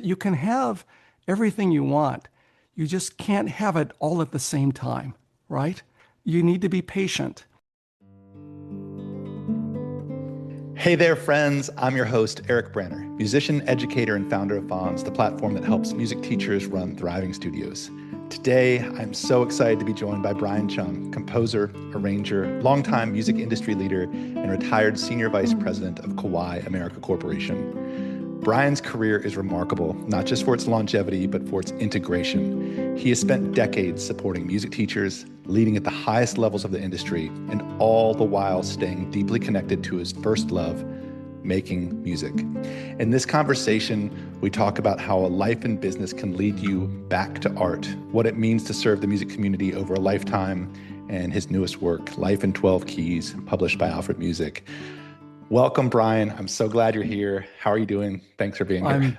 you can have everything you want. You just can't have it all at the same time, right? You need to be patient. Hey there, friends. I'm your host, Eric Branner, musician, educator, and founder of Fonz, the platform that helps music teachers run thriving studios. Today, I'm so excited to be joined by Brian Chung, composer, arranger, longtime music industry leader, and retired senior vice president of Kawai America Corporation. Brian's career is remarkable, not just for its longevity, but for its integration. He has spent decades supporting music teachers, leading at the highest levels of the industry, and all the while staying deeply connected to his first love, making music. In this conversation, we talk about how a life in business can lead you back to art, what it means to serve the music community over a lifetime, and his newest work, Life in 12 Keys, published by Alfred Music. Welcome, Brian. I'm so glad you're here. How are you doing? Thanks for being here.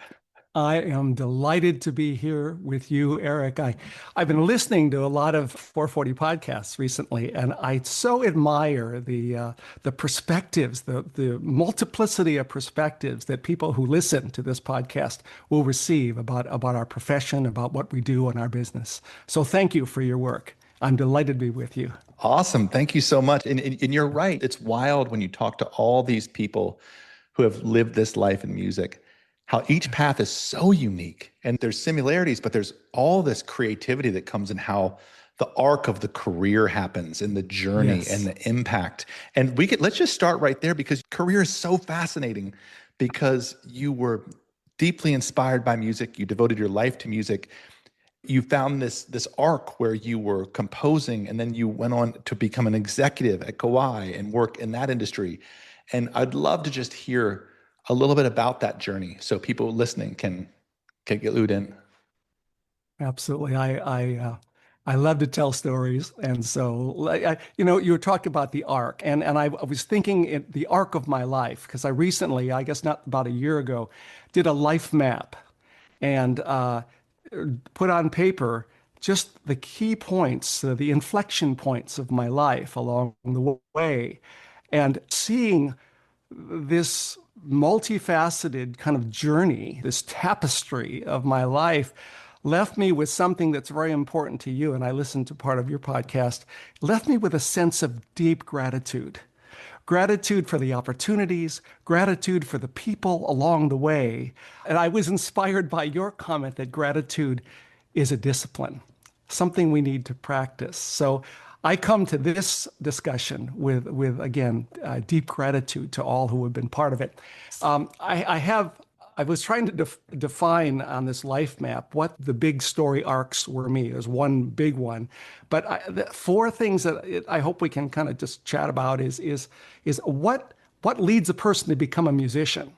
I am delighted to be here with you, Eric. I've been listening to a lot of 440 podcasts recently, and I so admire the perspectives, the multiplicity of perspectives that people who listen to this podcast will receive about our profession, about what we do in our business. So thank you for your work. I'm delighted to be with you. Awesome. Thank you so much. And you're right. It's wild when you talk to all these people who have lived this life in music, how each path is so unique, and there's similarities, but there's all this creativity that comes in how the arc of the career happens and the journey and the impact. And let's just start right there, because career is so fascinating, because you were deeply inspired by music. You devoted your life to music. You found this arc where you were composing, and then you went on to become an executive at Kawai and work in that industry. And I'd love to just hear a little bit about that journey so people listening can get glued in. Absolutely. I love to tell stories. And so, you were talking about the arc, and I was thinking the arc of my life, because I recently, I guess not about a year ago, did a life map and put on paper just the key points, the inflection points of my life along the way, and seeing this multifaceted kind of journey, this tapestry of my life left me with something that's very important to you. And I listened to part of your podcast, left me with a sense of deep gratitude. Gratitude for the opportunities, gratitude for the people along the way. And I was inspired by your comment that gratitude is a discipline, something we need to practice. So I come to this discussion with again, deep gratitude to all who have been part of it. I was trying to define on this life map what the big story arcs were me. There's one big one, but the four things that I hope we can kind of just chat about is what leads a person to become a musician.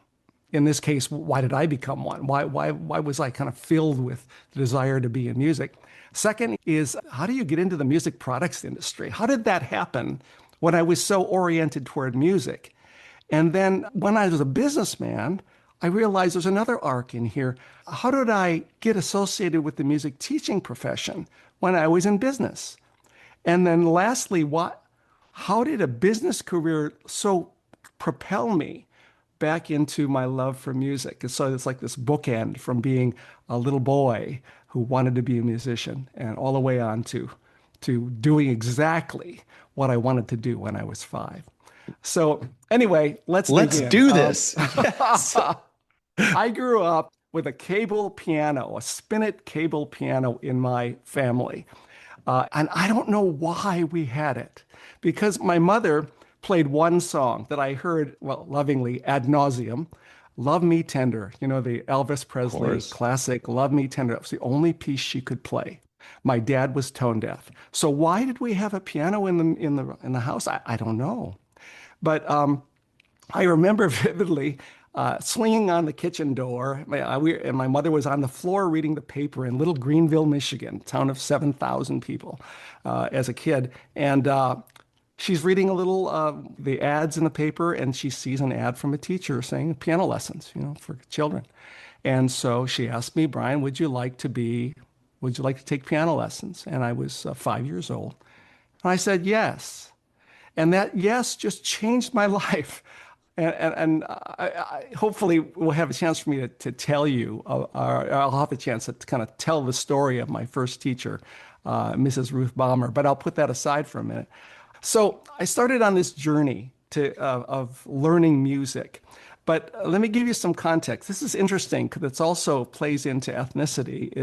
In this case, why did I become one? Why was I kind of filled with the desire to be in music? Second is, how do you get into the music products industry? How did that happen when I was so oriented toward music? And then when I was a businessman, I realized there's another arc in here. How did I get associated with the music teaching profession when I was in business? And then lastly, how did a business career so propel me back into my love for music? And so it's like this bookend from being a little boy who wanted to be a musician and all the way on to doing exactly what I wanted to do when I was 5. So anyway, let's do this. Yes. I grew up with a cable piano, a spinet cable piano in my family. And I don't know why we had it, because my mother played one song that I heard, well, lovingly ad nauseum, Love Me Tender, the Elvis Presley classic, Love Me Tender. That was the only piece she could play. My dad was tone deaf. So why did we have a piano in the house? I don't know. But I remember vividly swinging on the kitchen door. And my mother was on the floor reading the paper in Little Greenville, Michigan, town of 7,000 people as a kid. And she's reading the ads in the paper, and she sees an ad from a teacher saying piano lessons, for children. And so she asked me, Brian, would you like to take piano lessons? And I was 5 years old. And I said, yes. And that yes just changed my life. and hopefully we'll have a chance for me to tell you, or I'll have a chance to kind of tell the story of my first teacher, Mrs. Ruth Balmer, but I'll put that aside for a minute. So I started on this journey of learning music. But let me give you some context. This is interesting because it also plays into ethnicity.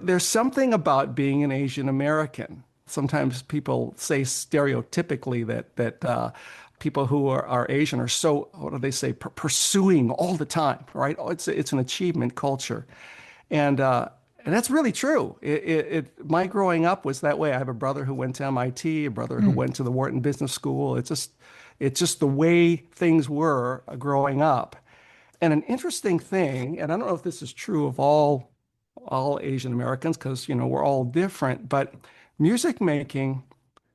There's something about being an Asian American. Sometimes people say stereotypically that people who are Asian are so, what do they say, pursuing all the time, right? Oh, it's an achievement culture, and that's really true. My growing up was that way. I have a brother who went to MIT, a brother who went to the Wharton Business School. It's just the way things were growing up. And an interesting thing, and I don't know if this is true of all Asian Americans, because we're all different, but music making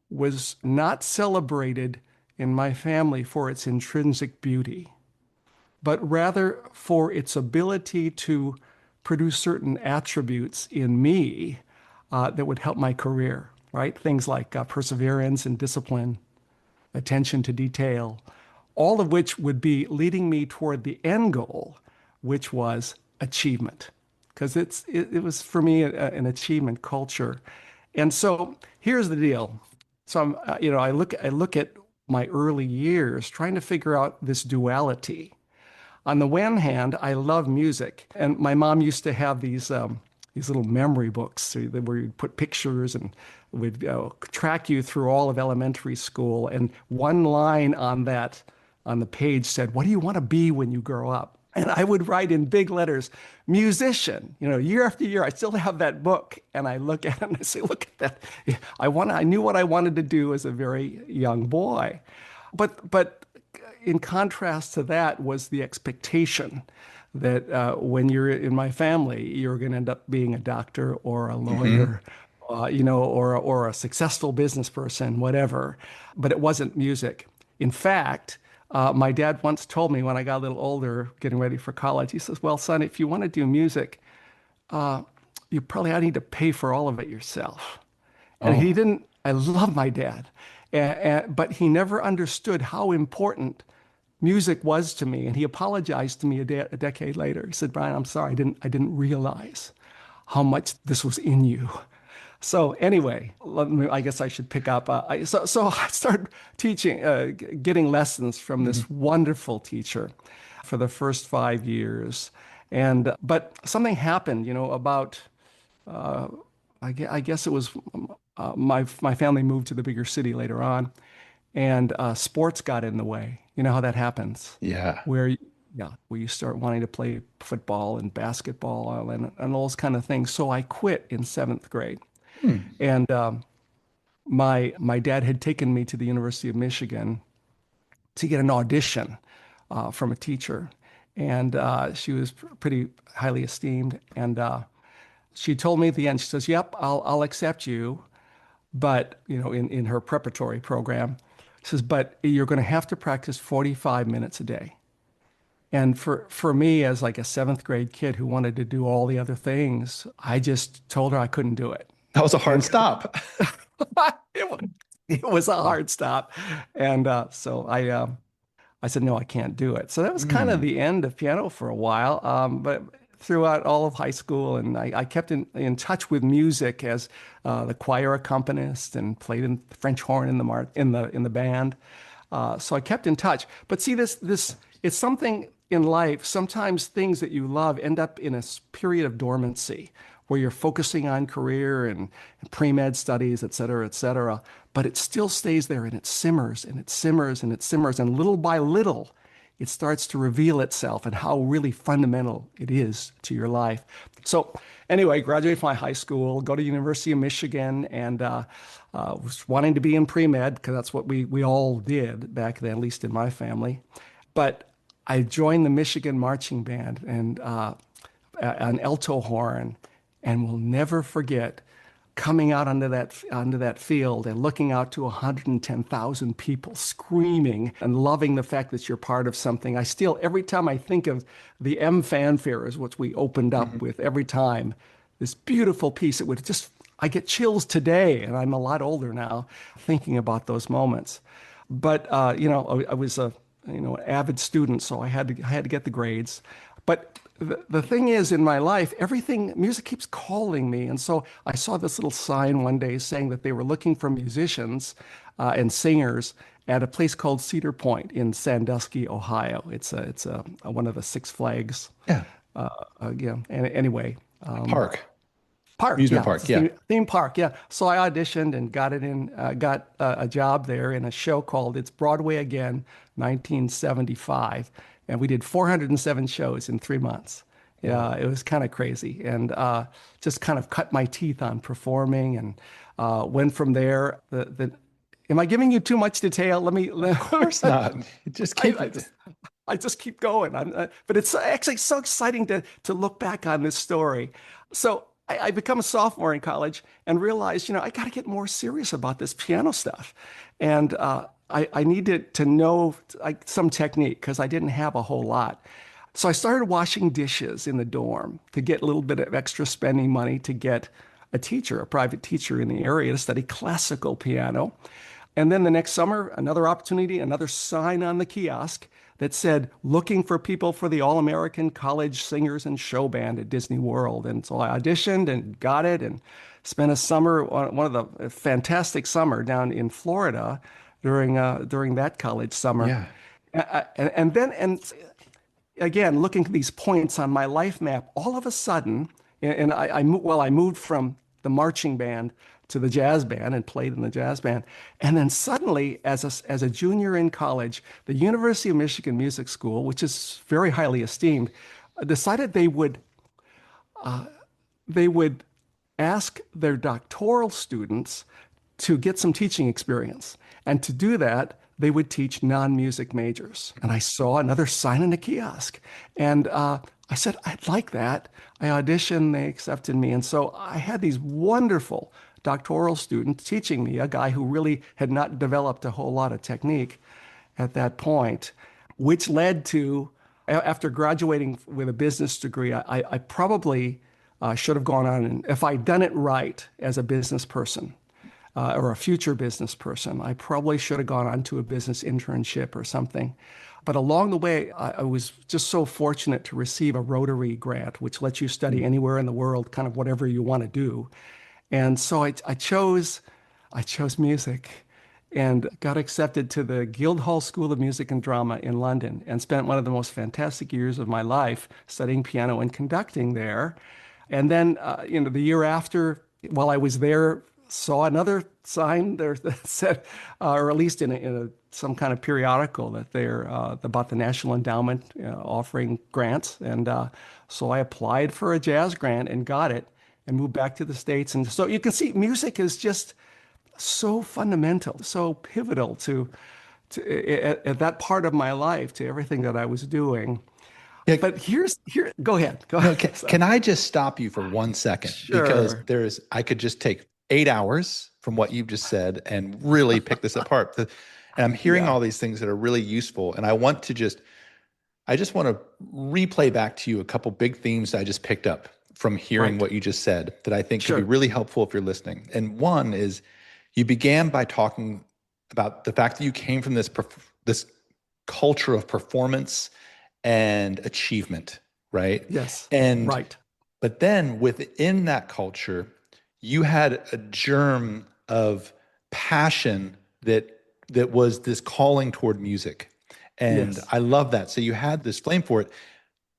was not celebrated in my family for its intrinsic beauty, but rather for its ability to produce certain attributes in me that would help my career, right? Things like perseverance and discipline, attention to detail, all of which would be leading me toward the end goal, which was achievement. Because it was for me an achievement culture. And so here's the deal. So I look at my early years trying to figure out this duality. On the one hand, I love music, and my mom used to have these little memory books where you put pictures and would track you through all of elementary school. And one line on the page said, "What do you want to be when you grow up?" And I would write in big letters, "musician." Year after year, I still have that book, and I look at it and I say, "Look at that! I knew what I wanted to do as a very young boy." But in contrast to that was the expectation that when you're in my family, you're going to end up being a doctor or a lawyer, or a successful business person, whatever. But it wasn't music. In fact, my dad once told me when I got a little older, getting ready for college, he says, "Well, son, if you want to do music, you probably need to pay for all of it yourself." And he Oh, didn't, I love my dad, but he never understood how important music was to me. And he apologized to me a decade later. He said, "Brian, I'm sorry. I didn't realize how much this was in you." So anyway, I guess I should pick up. So I started teaching, getting lessons from this wonderful teacher for the first 5 years. But something happened, about, I guess it was my family moved to the bigger city later on, and sports got in the way. You know how that happens, yeah. where you start wanting to play football and basketball and all those kind of things. So I quit in seventh grade. Hmm. And my dad had taken me to the University of Michigan to get an audition from a teacher, and she was pretty highly esteemed. And she told me at the end, she says, "Yep, I'll accept you," but in her preparatory program, she says, "But you're going to have to practice 45 minutes a day." And for me, as like a seventh grade kid who wanted to do all the other things, I just told her I couldn't do it. That was a hard And stop. it was, it was a hard stop. And so I said, "No, I can't do it." So that was kind of Hmm. the end of piano for a while. But throughout all of high school, and I kept in touch with music as the choir accompanist and played in French horn in the band. So I kept in touch. But see, this it's something in life. Sometimes things that you love end up in a period of dormancy where you're focusing on career and pre-med studies, et cetera, et cetera. But it still stays there and it simmers and it simmers and it simmers. And little by little, it starts to reveal itself and how really fundamental it is to your life. So anyway, graduated from my high school, go to University of Michigan, and was wanting to be in pre-med because that's what we all did back then, at least in my family. But I joined the Michigan marching band and an alto horn, and will never forget coming out onto that field and looking out to 110,000 people screaming and loving the fact that you're part of something. I still, every time I think of the M fanfare, is what we opened up with every time, this beautiful piece, it would just, I get chills today, and I'm a lot older now, thinking about those moments. But I was an avid student, so I had to get the grades. But the thing is, in my life, music keeps calling me. And so I saw this little sign one day saying that they were looking for musicians and singers at a place called Cedar Point in Sandusky, Ohio. It's one of the Six Flags. Yeah. Yeah. And anyway, Park. park. Amusement Yeah, it's park. a Yeah. theme park. Yeah. So I auditioned and got a job there in a show called It's Broadway Again, 1975, and we did 407 shows in 3 months. Yeah, it was kind of crazy, and just kind of cut my teeth on performing, and went from there. Am I giving you too much detail? Of course not. Just keep I it. I just keep going. But it's actually so exciting to look back on this story. So I become a sophomore in college and realized, I got to get more serious about this piano stuff, and I needed to know some technique because I didn't have a whole lot. So I started washing dishes in the dorm to get a little bit of extra spending money to get a private teacher in the area to study classical piano. And then the next summer, another opportunity, another sign on the kiosk that said, looking for people for the All-American College Singers and Show Band at Disney World. And so I auditioned and got it and spent a summer, one of the fantastic summer down in Florida during that college summer. Yeah. And then again, looking at these points on my life map, all of a sudden, and I moved from the marching band to the jazz band and played in the jazz band. And then suddenly, as a junior in college, the University of Michigan Music School, which is very highly esteemed, decided they would ask their doctoral students to get some teaching experience. And to do that, they would teach non-music majors. And I saw another sign in the kiosk. And I said, I'd like that. I auditioned, they accepted me. And so I had these wonderful doctoral students teaching me, a guy who really had not developed a whole lot of technique at that point, which led to, after graduating with a business degree, I probably should have gone on, and if I'd done it right as a business person, or a future business person, I probably should have gone on to a business internship or something. But along the way, I was just so fortunate to receive a Rotary grant, which lets you study anywhere in the world, kind of whatever you want to do. And so I chose music and got accepted to the Guildhall School of Music and Drama in London and spent one of the most fantastic years of my life studying piano and conducting there. And then, the year after, while I was there, saw another sign there that said, or at least in some kind of periodical, that they're about the National Endowment offering grants. And so I applied for a jazz grant and got it and moved back to the States. And so you can see music is just so fundamental, so pivotal to at that part of my life, to everything that I was doing. Yeah. But go ahead. Go No, ahead. can I just stop you for 1 second? Because Sure. I could just take 8 hours from what you've just said and really pick this apart. And I'm hearing Yeah. all these things that are really useful. And I just want to replay back to you a couple big themes I just picked up from hearing Right. what you just said that I think could be Sure. really helpful if you're listening. And one is you began by talking about the fact that you came from this culture of performance and achievement, right? Yes. And Right. but then within that culture, you had a germ of passion that was this calling toward music. And Yes. I love that. So you had this flame for it,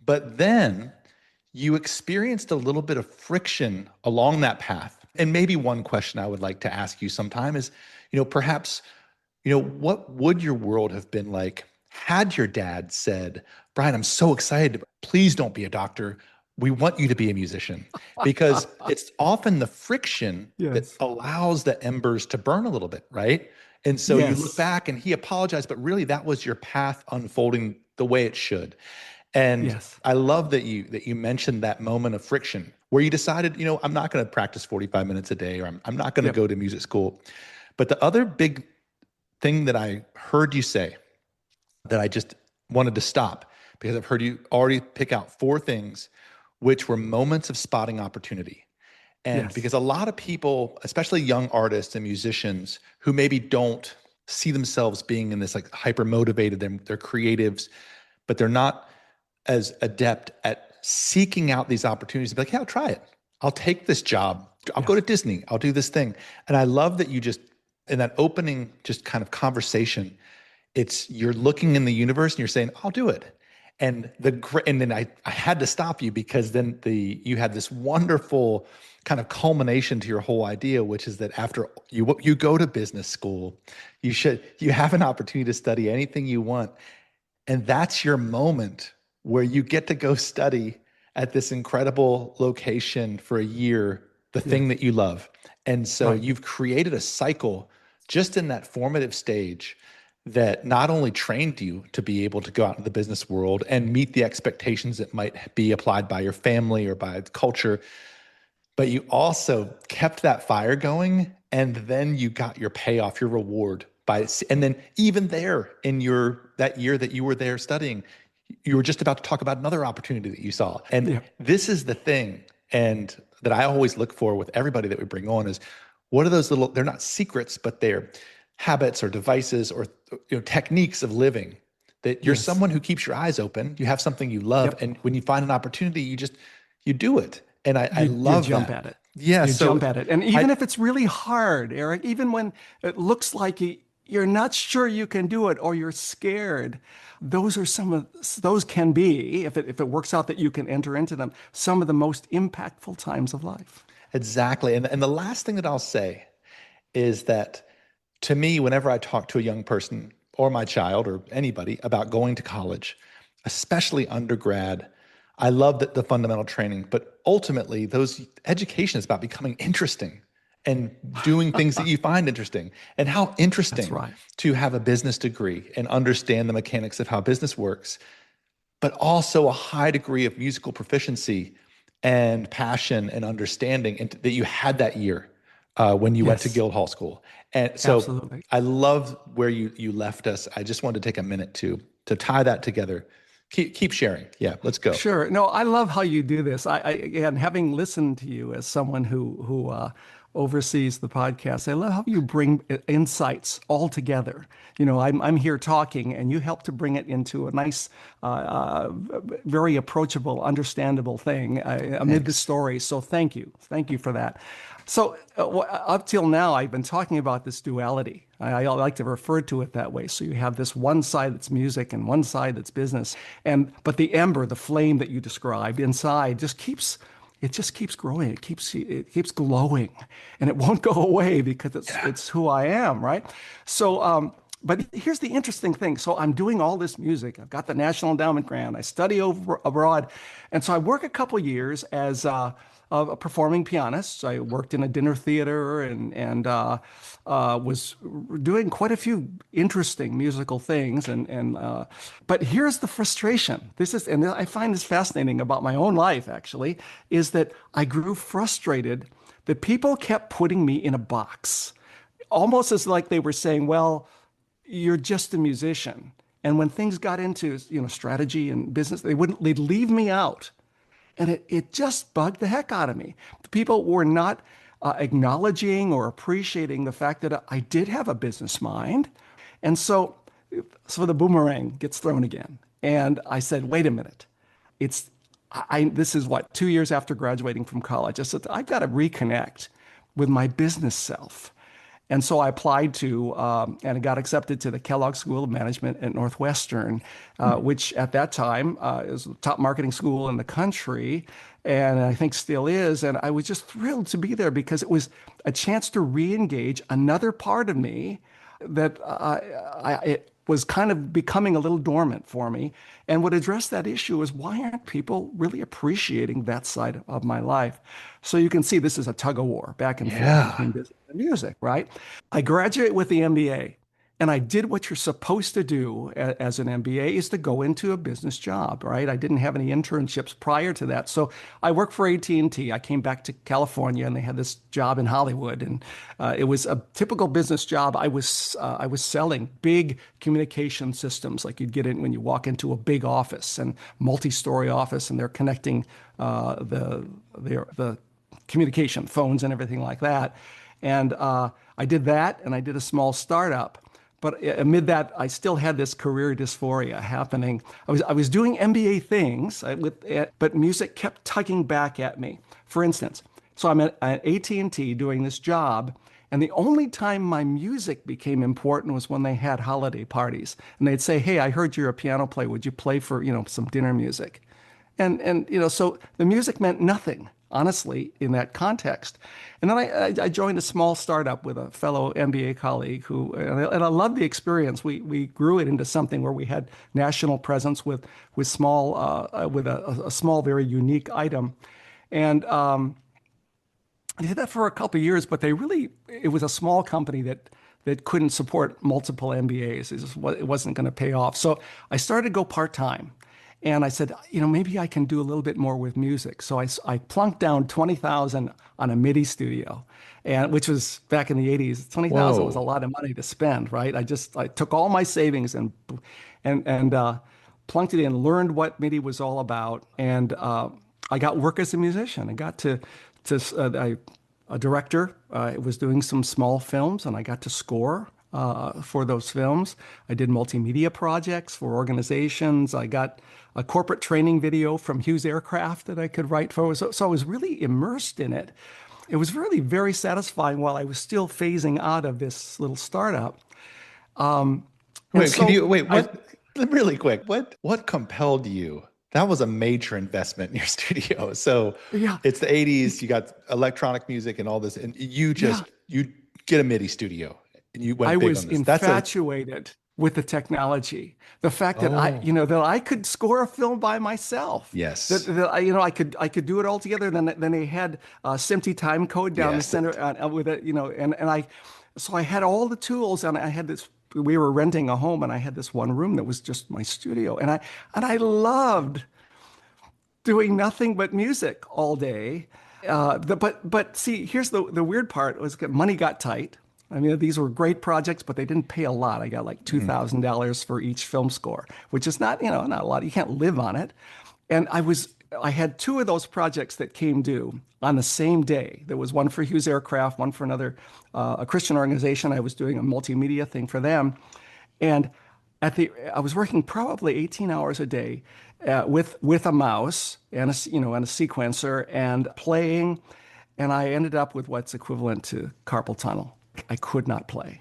but then you experienced a little bit of friction along that path. And maybe one question I would like to ask you sometime is, perhaps, what would your world have been like had your dad said, Brian, I'm so excited. Please don't be a doctor. We want you to be a musician, because it's often the friction that Yes. allows the embers to burn a little bit, right? And so you look Yes. back and he apologized, but really that was your path unfolding the way it should. And Yes. I love that you mentioned that moment of friction where you decided, I'm not going to practice 45 minutes a day, or I'm not going to Yep. go to music school. But the other big thing that I heard you say that I just wanted to stop, because I've heard you already pick out 4 things which were moments of spotting opportunity. And Yes. because a lot of people, especially young artists and musicians who maybe don't see themselves being in this like hyper motivated, they're creatives, but they're not as adept at seeking out these opportunities to be like, yeah, I'll try it. I'll take this job. I'll go Yes. to Disney. I'll do this thing. And I love that you just, in that opening, just kind of conversation, it's you're looking in the universe and you're saying, I'll do it. And then I had to stop you because then you had this wonderful kind of culmination to your whole idea, which is that after you go to business school, you have an opportunity to study anything you want. And that's your moment where you get to go study at this incredible location for a year, the thing Yes. that you love. And so Right. you've created a cycle just in that formative stage that not only trained you to be able to go out into the business world and meet the expectations that might be applied by your family or by culture, but you also kept that fire going, and then you got your payoff, your reward and then even there in that year that you were there studying, you were just about to talk about another opportunity that you saw. And Yeah. this is the thing, and that I always look for with everybody that we bring on is what are those little, they're not secrets, but they're habits or devices or techniques of living that you're Yes. someone who keeps your eyes open, you have something you love, Yep. and when you find an opportunity, you do it. And I You love jump that. at it. Yeah. You So jump at it. And I even if it's really hard, Eric, even when it looks like you're not sure you can do it or you're scared, those can be, if it works out that you can enter into them, some of the most impactful times of life. exactly. And the last thing that I'll say is that to me, whenever I talk to a young person or my child or anybody about going to college, especially undergrad, I love the fundamental training, but ultimately, those education is about becoming interesting and doing things that you find interesting. And how That's interesting right. to have a business degree and understand the mechanics of how business works, but also a high degree of musical proficiency and passion and understanding that you had that year when you went to Yes, Guildhall School. And so absolutely. I love where you left us. I just wanted to take a minute to tie that together. Keep sharing. Yeah, let's go. Sure. No, I love how you do this. Again, having listened to you as someone who oversees the podcast, I love how you bring insights all together. I'm here talking, and you help to bring it into a nice, very approachable, understandable thing amid the Thanks. story. So thank you for that. So up till now, I've been talking about this duality. I like to refer to it that way. So you have this one side that's music and one side that's business, but the ember, the flame that you described inside, just keeps growing. It keeps glowing, and it won't go away because it's who I am, right? So. But here's the interesting thing. So I'm doing all this music. I've got the National Endowment Grant. I study over abroad, and so I work a couple years as a performing pianist. I worked in a dinner theater and was doing quite a few interesting musical things. But here's the frustration. And I find this fascinating about my own life. Actually, is that I grew frustrated that people kept putting me in a box, almost as like they were saying, "Well, you're just a musician." And when things got into, strategy and business, they'd leave me out. And it just bugged the heck out of me. The people were not acknowledging or appreciating the fact that I did have a business mind. And so the boomerang gets thrown again. And I said, wait a minute. It's this is what, 2 years after graduating from college. I said, I've got to reconnect with my business self. And so I applied to and got accepted to the Kellogg School of Management at Northwestern, which at that time is the top marketing school in the country, and I think still is. And I was just thrilled to be there because it was a chance to re-engage another part of me that it was kind of becoming a little dormant for me, and would address that issue is why aren't people really appreciating that side of my life? So you can see this is a tug of war back and forth Yeah. between business and music, right? I graduate with the MBA, and I did what you're supposed to do as an MBA is to go into a business job, right? I didn't have any internships prior to that. So I worked for AT&T. I came back to California and they had this job in Hollywood, and it was a typical business job. I was selling big communication systems like you'd get in when you walk into a big office and multi-story office, and they're connecting the communication phones and everything like that. And I did that, and I did a small startup. but amid that, I still had this career dysphoria happening. I was doing MBA things but music kept tugging back at me. For instance, so I'm at AT&T doing this job, and the only time my music became important was when they had holiday parties, and they'd say, "Hey, I heard you're a piano player. Would you play for, some dinner music?" And so the music meant nothing, honestly, in that context. And then I joined a small startup with a fellow MBA colleague and I loved the experience. We grew it into something where we had national presence with a small, very unique item. And I did that for a couple of years, but it was a small company that couldn't support multiple MBAs. It wasn't going to pay off. So I started to go part-time. And I said, maybe I can do a little bit more with music. So I plunked down 20,000 on a MIDI studio, and which was back in the 80s. 20,000 was a Whoa. lot of money to spend, right? I took all my savings and plunked it in, learned what MIDI was all about, and I got work as a musician. I got a director. Was doing some small films, and I got to score for those films. I did multimedia projects for organizations. I got a corporate training video from Hughes Aircraft that I could write for. So I was really immersed in it. It was really very satisfying while I was still phasing out of this little startup. And Wait, can so you wait, I, what really quick, what compelled you? That was a major investment in your studio. So yeah, it's the 80s, you got electronic music and all this, and yeah. you get a MIDI studio and you I went big was on this. That's a infatuated with the technology. The fact that oh, that I could score a film by myself. That, yes. that I could do it all together. Then they had SMPTE time code down the Yes. center with it, so I had all the tools, and I had this. We were renting a home, and I had this one room that was just my studio, and I loved doing nothing but music all day. But see, here's the weird part was that money got tight. I mean, these were great projects, but they didn't pay a lot. I got like Mm. $2,000 for each film score, which is not a lot. You can't live on it. And I had two of those projects that came due on the same day. There was one for Hughes Aircraft, one for another, a Christian organization. I was doing a multimedia thing for them. And I was working probably 18 hours a day with a mouse and and a sequencer and playing, and I ended up with what's equivalent to carpal tunnel. I could not play.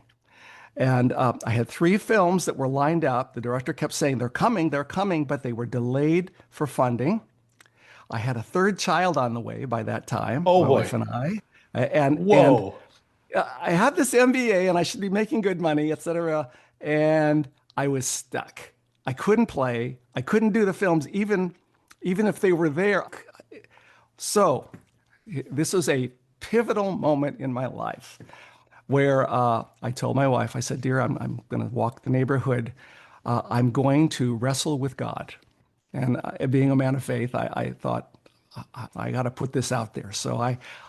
And I had three films that were lined up. The director kept saying, they're coming, but they were delayed for funding. I had a third child on the way by that time, Oh my wife boy. and I. And Whoa. I had this MBA and I should be making good money, et cetera. And I was stuck. I couldn't play. I couldn't do the films, even if they were there. So this was a pivotal moment in my life where I told my wife, I said, "Dear, I'm going to walk the neighborhood. I'm going to wrestle with God." And being a man of faith, I thought, I got to put this out there. So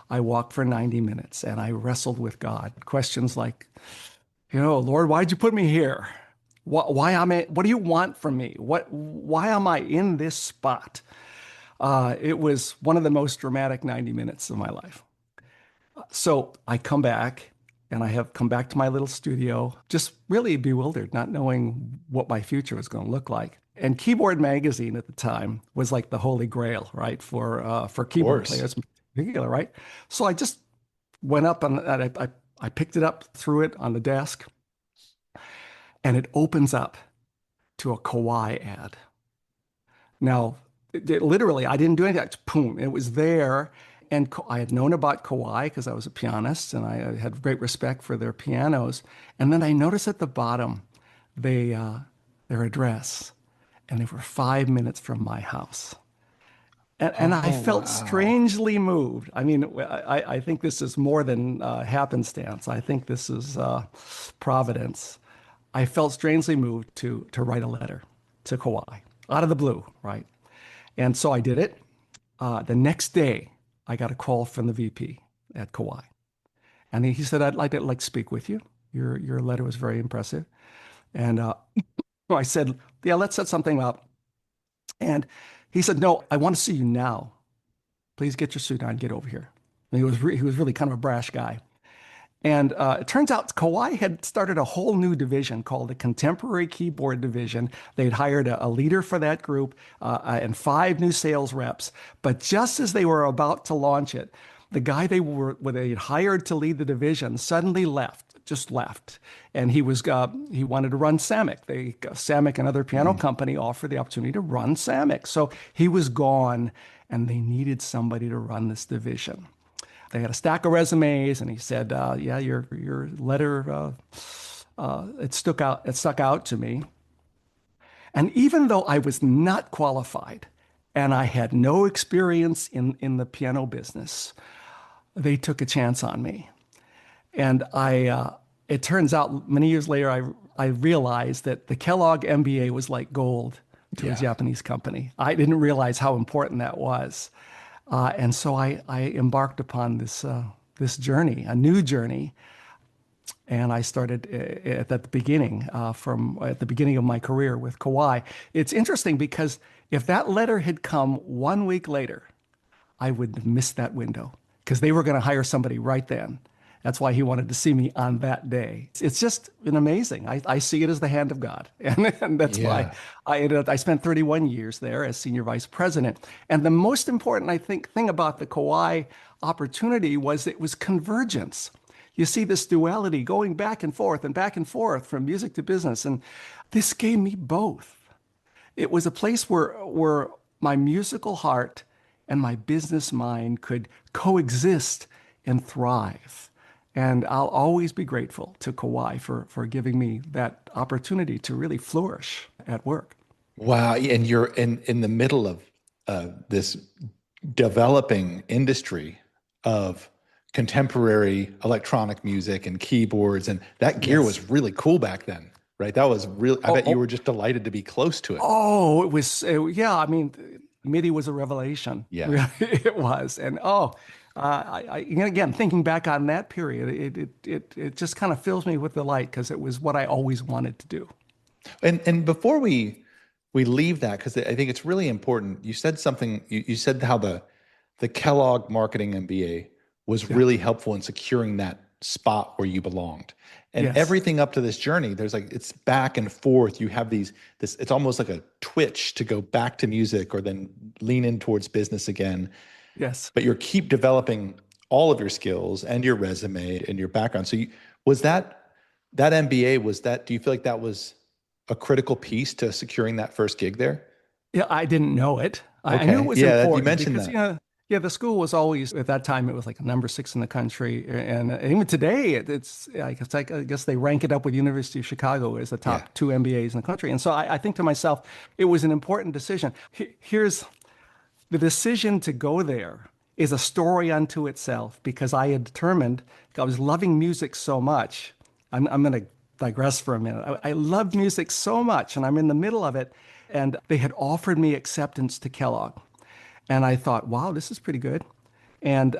I walked for 90 minutes and I wrestled with God. Questions like, Lord, why'd you put me here? Why am I, what do you want from me? Why am I in this spot? It was one of the most dramatic 90 minutes of my life. So I come back and I have come back to my little studio, just really bewildered, not knowing what my future was going to look like. And Keyboard Magazine at the time was like the holy grail, right, for Of keyboard course. players in particular, right? So I just went up and I picked it up, threw it on the desk, and it opens up to a Kawai ad. Now, literally, I didn't do anything. Boom, it was there. And I had known about Kawai because I was a pianist and I had great respect for their pianos. And then I noticed at the bottom their address, and they were 5 minutes from my house. And I Oh, felt wow. strangely moved. I mean, I think this is more than happenstance. I think this is providence. I felt strangely moved to write a letter to Kawhi out of the blue, right? And so I did it. The next day, I got a call from the VP at Kawhi, and he said, "I'd like to speak with you. Your letter was very impressive." And I said, "Yeah, let's set something up." And he said, "No, I want to see you now. Please get your suit on, get over here." And he was really kind of a brash guy. And it turns out Kawai had started a whole new division called the Contemporary Keyboard Division. They'd hired a leader for that group and five new sales reps. But just as they were about to launch it, the guy they'd hired to lead the division suddenly just left, and he wanted to run Samick. Samick, another piano company, offered the opportunity to run Samick. So he was gone, and they needed somebody to run this division. They had a stack of resumes, and he said, "Yeah, your letter it stuck out to me." And even though I was not qualified and I had no experience in the piano business, they took a chance on me. And it turns out many years later, I realized that the Kellogg MBA was like gold to a Japanese company. I didn't realize how important that was. And so I embarked upon this journey, a new journey. And I started at the beginning, at the beginning of my career with Kawai. It's interesting because if that letter had come 1 week later, I would have missed that window because they were going to hire somebody right then. That's why he wanted to see me on that day. It's just been amazing. I see it as the hand of God. And that's why I spent 31 years there as senior vice president. And the most important, I think, thing about the Kawai opportunity was it was convergence. You see this duality going back and forth from music to business. And this gave me both. It was a place where my musical heart and my business mind could coexist and thrive. And I'll always be grateful to Kawai for giving me that opportunity to really flourish at work. Wow. And you're in the middle of this developing industry of contemporary electronic music and keyboards. And that gear Yes. was really cool back then, right? That was really, I bet you were just delighted to be close to it. Oh, it was, yeah, I mean, MIDI was a revelation. Yeah. It was. And again, thinking back on that period, it just kind of fills me with delight because it was what I always wanted to do. And before we leave that, because I think it's really important, you said something, you said how the Kellogg Marketing MBA was really helpful in securing that spot where you belonged. And Yes. everything up to this journey, there's like, it's back and forth. You have it's almost like a twitch to go back to music or then lean in towards business again. Yes. But you keep developing all of your skills and your resume and your background. So was that MBA, do you feel like that was a critical piece to securing that first gig there? Yeah, I didn't know it. I knew it Okay. was Yeah, you important mentioned because, that. the school was always, at that time, it was like number 6 in the country. And even today, I guess they rank it up with University of Chicago as the top Yeah. 2 MBAs in the country. And so I think to myself, it was an important decision. Here's the decision to go there is a story unto itself because I had determined I was loving music so much. I'm going to digress for a minute. I loved music so much, and I'm in the middle of it. And they had offered me acceptance to Kellogg, and I thought, wow, this is pretty good. And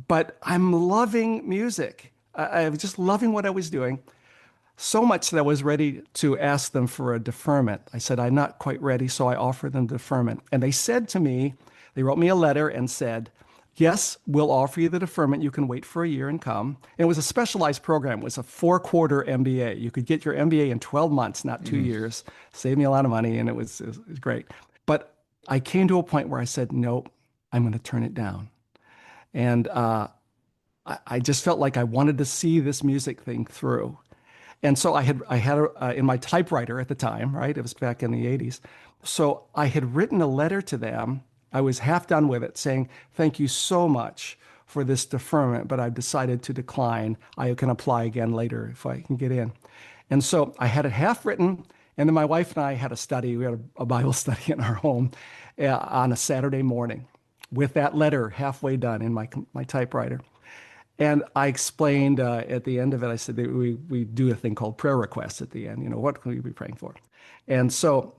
but I'm loving music. I was just loving what I was doing. So much that I was ready to ask them for a deferment. I said, I'm not quite ready, so I offered them deferment. And they said to me, they wrote me a letter and said, yes, we'll offer you the deferment. You can wait for a year and come. And it was a specialized program. It was a 4-quarter MBA. You could get your MBA in 12 months, not 2 years. Saved me a lot of money, and it was great. But I came to a point where I said, nope, I'm going to turn it down. And I just felt like I wanted to see this music thing through. And so I had in my typewriter at the time, right? It was back in the 80s. So I had written a letter to them. I was half done with it saying, thank you so much for this deferment, but I've decided to decline. I can apply again later if I can get in. And so I had it half written. And then my wife and I had a study. We had a Bible study in our home on a Saturday morning with that letter halfway done in my typewriter. And I explained at the end of it, I said that we do a thing called prayer requests at the end. What can we be praying for? And so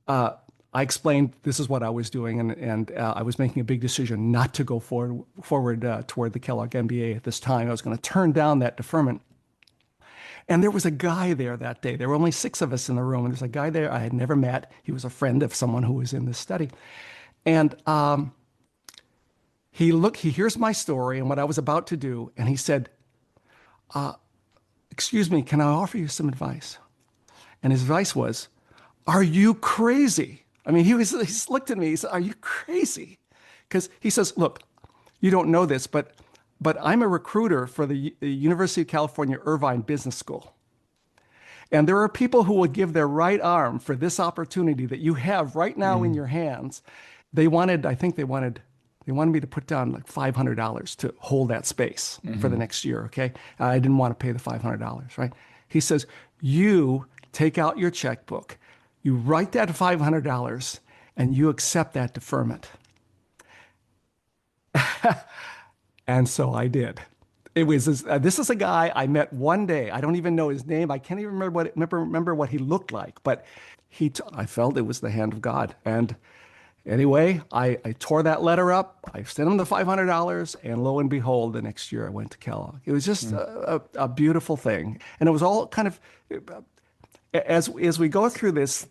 I explained this is what I was doing, and I was making a big decision not to go forward toward the Kellogg MBA at this time. I was going to turn down that deferment. And there was a guy there that day. There were only 6 of us in the room, and there's a guy there I had never met. He was a friend of someone who was in this study. And he hears my story and what I was about to do, and he said, "Excuse me, can I offer you some advice?" And his advice was, "Are you crazy?" I mean, he just looked at me. He said, "Are you crazy?" Because he says, "Look, you don't know this, but I'm a recruiter for the University of California Irvine Business School. And there are people who would give their right arm for this opportunity that you have right now in Mm, your hands." I think they wanted me to put down like $500 to hold that space for the mhm. next year. Okay. I didn't want to pay the $500, right? He says, "You take out your checkbook, you write that $500, and you accept that deferment." And so I did. This is a guy I met one day. I don't even know his name. I can't even remember what he looked like, but I felt it was the hand of God. And anyway, I tore that letter up. I sent him the $500, and lo and behold, the next year I went to Kellogg. It was just Mm. a beautiful thing, and it was all kind of as we go through it's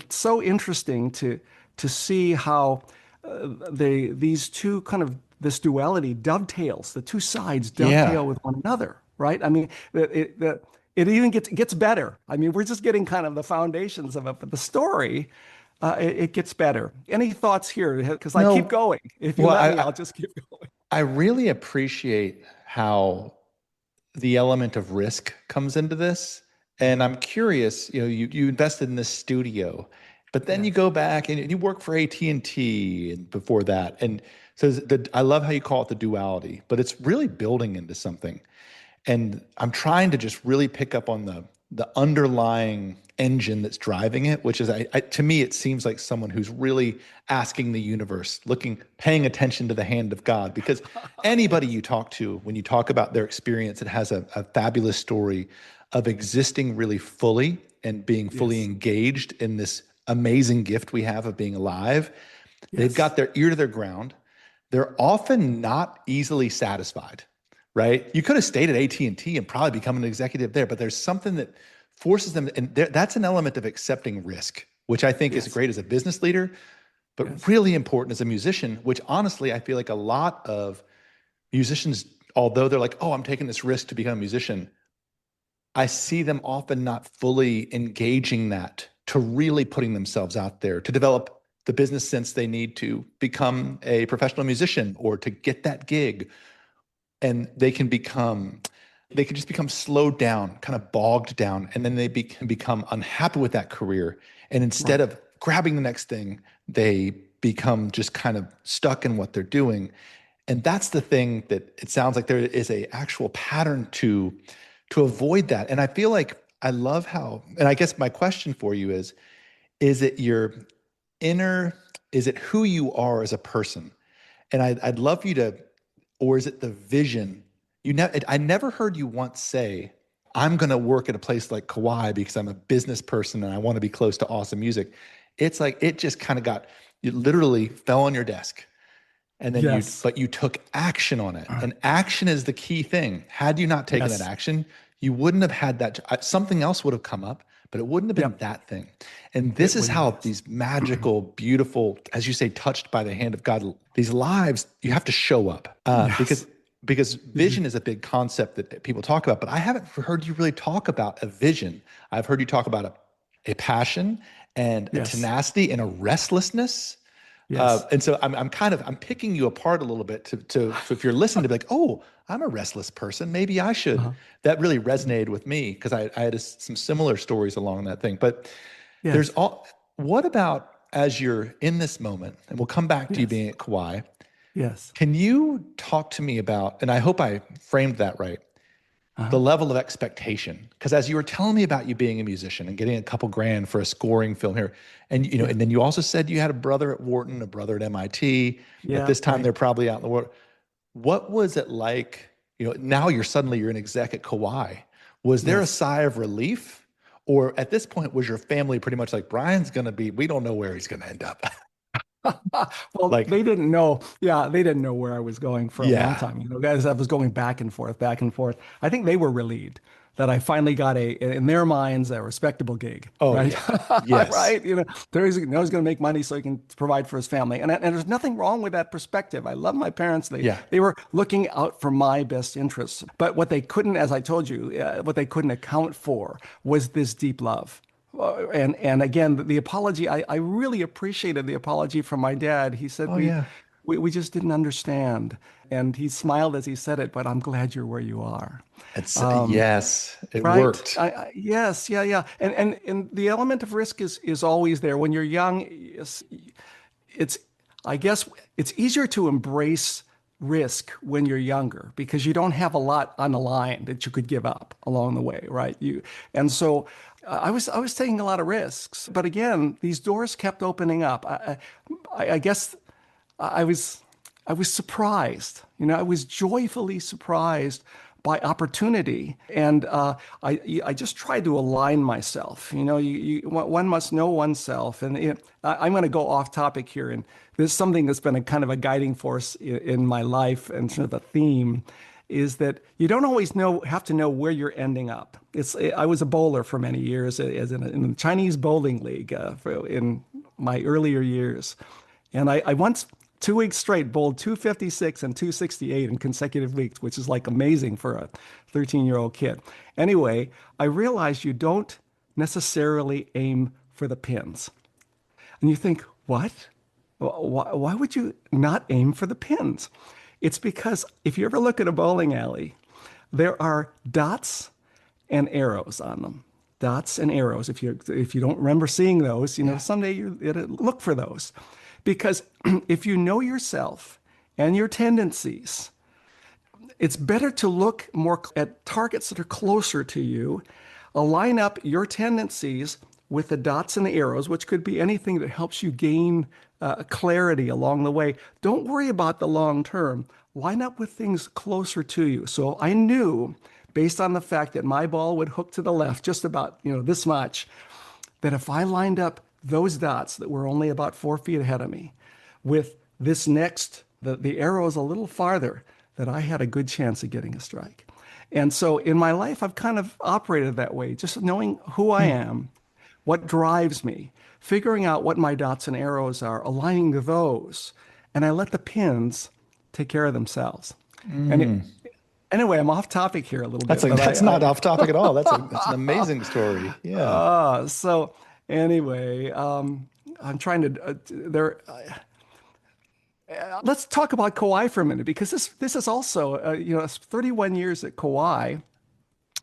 so interesting to see how these two kind of this duality dovetails, the two sides Yeah. dovetail with one another, right? I mean, it even gets better. I mean, we're just getting kind of the foundations of it, but the story, it gets better. Any thoughts here? Because I keep No, going. If you well, let me, I'll just keep going. I really appreciate how the element of risk comes into this. And Mhm. I'm curious, you invested in this studio, but then you Yes. go back and you work for AT&T and T and before that. And so I love how you call it the duality, but it's really building into something. And I'm trying to just really pick up on the underlying engine that's driving it, which is to me it seems like someone who's really asking the universe, looking, paying attention to the hand of God. Because anybody Yes. you talk to, when you talk about their experience, it has a fabulous story of existing really fully and being fully Yes. engaged in this amazing gift we have of being alive. They've Yes. got their ear to their ground. They're often not easily satisfied, right? You could have stayed at AT&T and probably become an executive there, but there's something that forces them, and that's an element of accepting risk, which I think is Yes. great as a business leader, but Yes. really important as a musician, which honestly, I feel like a lot of musicians, although they're like, oh, I'm taking this risk to become a musician, I see them often not fully engaging that to really putting themselves out there to develop the business sense they need to become a professional musician or to get that gig. And they can just become slowed down, kind of bogged down, and then can become unhappy with that career. And instead Right. of grabbing the next thing, they become just kind of stuck in what they're doing. And that's the thing that it sounds like there is a actual pattern to avoid that. And I feel like I love how, and I guess my question for you is it your inner, is it who you are as a person? And I'd love you to, or is it the vision? I never heard you once say, I'm going to work at a place like Kawai because I'm a business person and I want to be close to awesome music. It's like it just kind of it literally fell on your desk. And then Yes. but you took action on it. And action is the key thing. Had you not taken that Yes. action, you wouldn't have had that. Something else would have come up, but it wouldn't have been Yep. that thing. And this It is wouldn't. how Yes. these magical, beautiful, as you say, touched by the hand of God, these lives, you have to show up Yes. because Mhm. vision is a big concept that people talk about, but I haven't heard you really talk about a vision. I've heard you talk about a passion and a Yes. tenacity and a restlessness. Yes. And so I'm picking you apart a little bit so if you're listening to be like, oh, I'm a restless person. Maybe I should. Uh-huh. That really resonated with me because I had some similar stories along that thing. But there's Yes. all, what about as you're in this moment, and we'll come back to you Yes. being at Kauai. Yes. Can you talk to me about, and I hope I framed that right, the Uh-huh. level of expectation? Because as you were telling me about you being a musician and getting a couple grand for a scoring film here, and Yeah. and then you also said you had a brother at Wharton, a brother at MIT. At Yeah. this time, Right. they're probably out in the world. What was it like? Now you're an exec at Kawhi. Was there a Yes. sigh of relief? Or at this point, was your family pretty much like, Brian's going to be, we don't know where he's going to end up? Well, Like, they didn't know. Yeah, they didn't know where I was going for a long yeah. time. Guys, I was going back and forth, back and forth. I think they were relieved. that I finally got in their minds, a respectable gig, Oh, right? yeah. Yes. Right? There's knows going to make money so he can provide for his family. And there's nothing wrong with that perspective. I love my parents. They Yeah. they were looking out for my best interests. But what they couldn't, as I told you, what they couldn't account for was this deep love. And again, the apology, I really appreciated the apology from my dad. He said, Oh, yeah. we just didn't understand. And he smiled as he said it, but I'm glad you're where you are. Yes, it Right. worked. Yes, yeah, yeah. And the element of risk is always there. When you're young, it's I guess it's easier to embrace risk when you're younger because you don't have a lot on the line that you could give up along the way, right? And so I was taking a lot of risks, but again, these doors kept opening up. I guess I was I was surprised. I was joyfully surprised by opportunity, and I just tried to align myself. One must know oneself, and I'm going to go off topic here, and this is something that's been a kind of a guiding force in my life and sort of a theme. Is that you don't always have to know where you're ending up. I was a bowler for many years as in the Chinese bowling league in my earlier years. And I once 2 weeks straight bowled 256 and 268 in consecutive weeks, which is like amazing for a 13-year-old kid. Anyway, I realized you don't necessarily aim for the pins. And you think, what? Why would you not aim for the pins? It's because if you ever look at a bowling alley, there are dots and arrows on them. Dots and arrows. If you don't remember seeing those, someday you look for those. Because if you know yourself and your tendencies, it's better to look more at targets that are closer to you, align up your tendencies with the dots and the arrows, which could be anything that helps you gain clarity along the way. Don't worry about the long term. Line up with things closer to you. So I knew, based on the fact that my ball would hook to the left just about this much, that if I lined up those dots that were only about 4 feet ahead of me with this next, the arrows a little farther, that I had a good chance of getting a strike. And so in my life, I've kind of operated that way, just knowing who I am, what drives me, figuring out what my dots and arrows are, aligning to those, and I let the pins take care of themselves. Anyway, I'm off topic here a little That's bit, like but that's not off topic at all. That's an amazing story. Yeah. so anyway, I'm trying to let's talk about Kawai for a minute because this is also it's 31 years at Kawai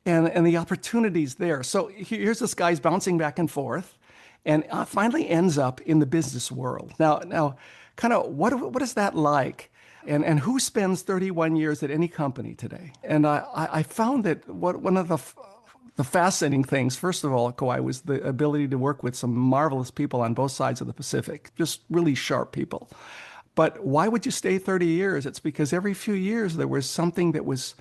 and the opportunities there. So here's this guy's bouncing back and forth, and finally ends up in the business world. Now, kind of what is that like? And who spends 31 years at any company today? And I found that one of the fascinating things, first of all, at Kawai, was the ability to work with some marvelous people on both sides of the Pacific, just really sharp people. But why would you stay 30 years? It's because every few years there was something that was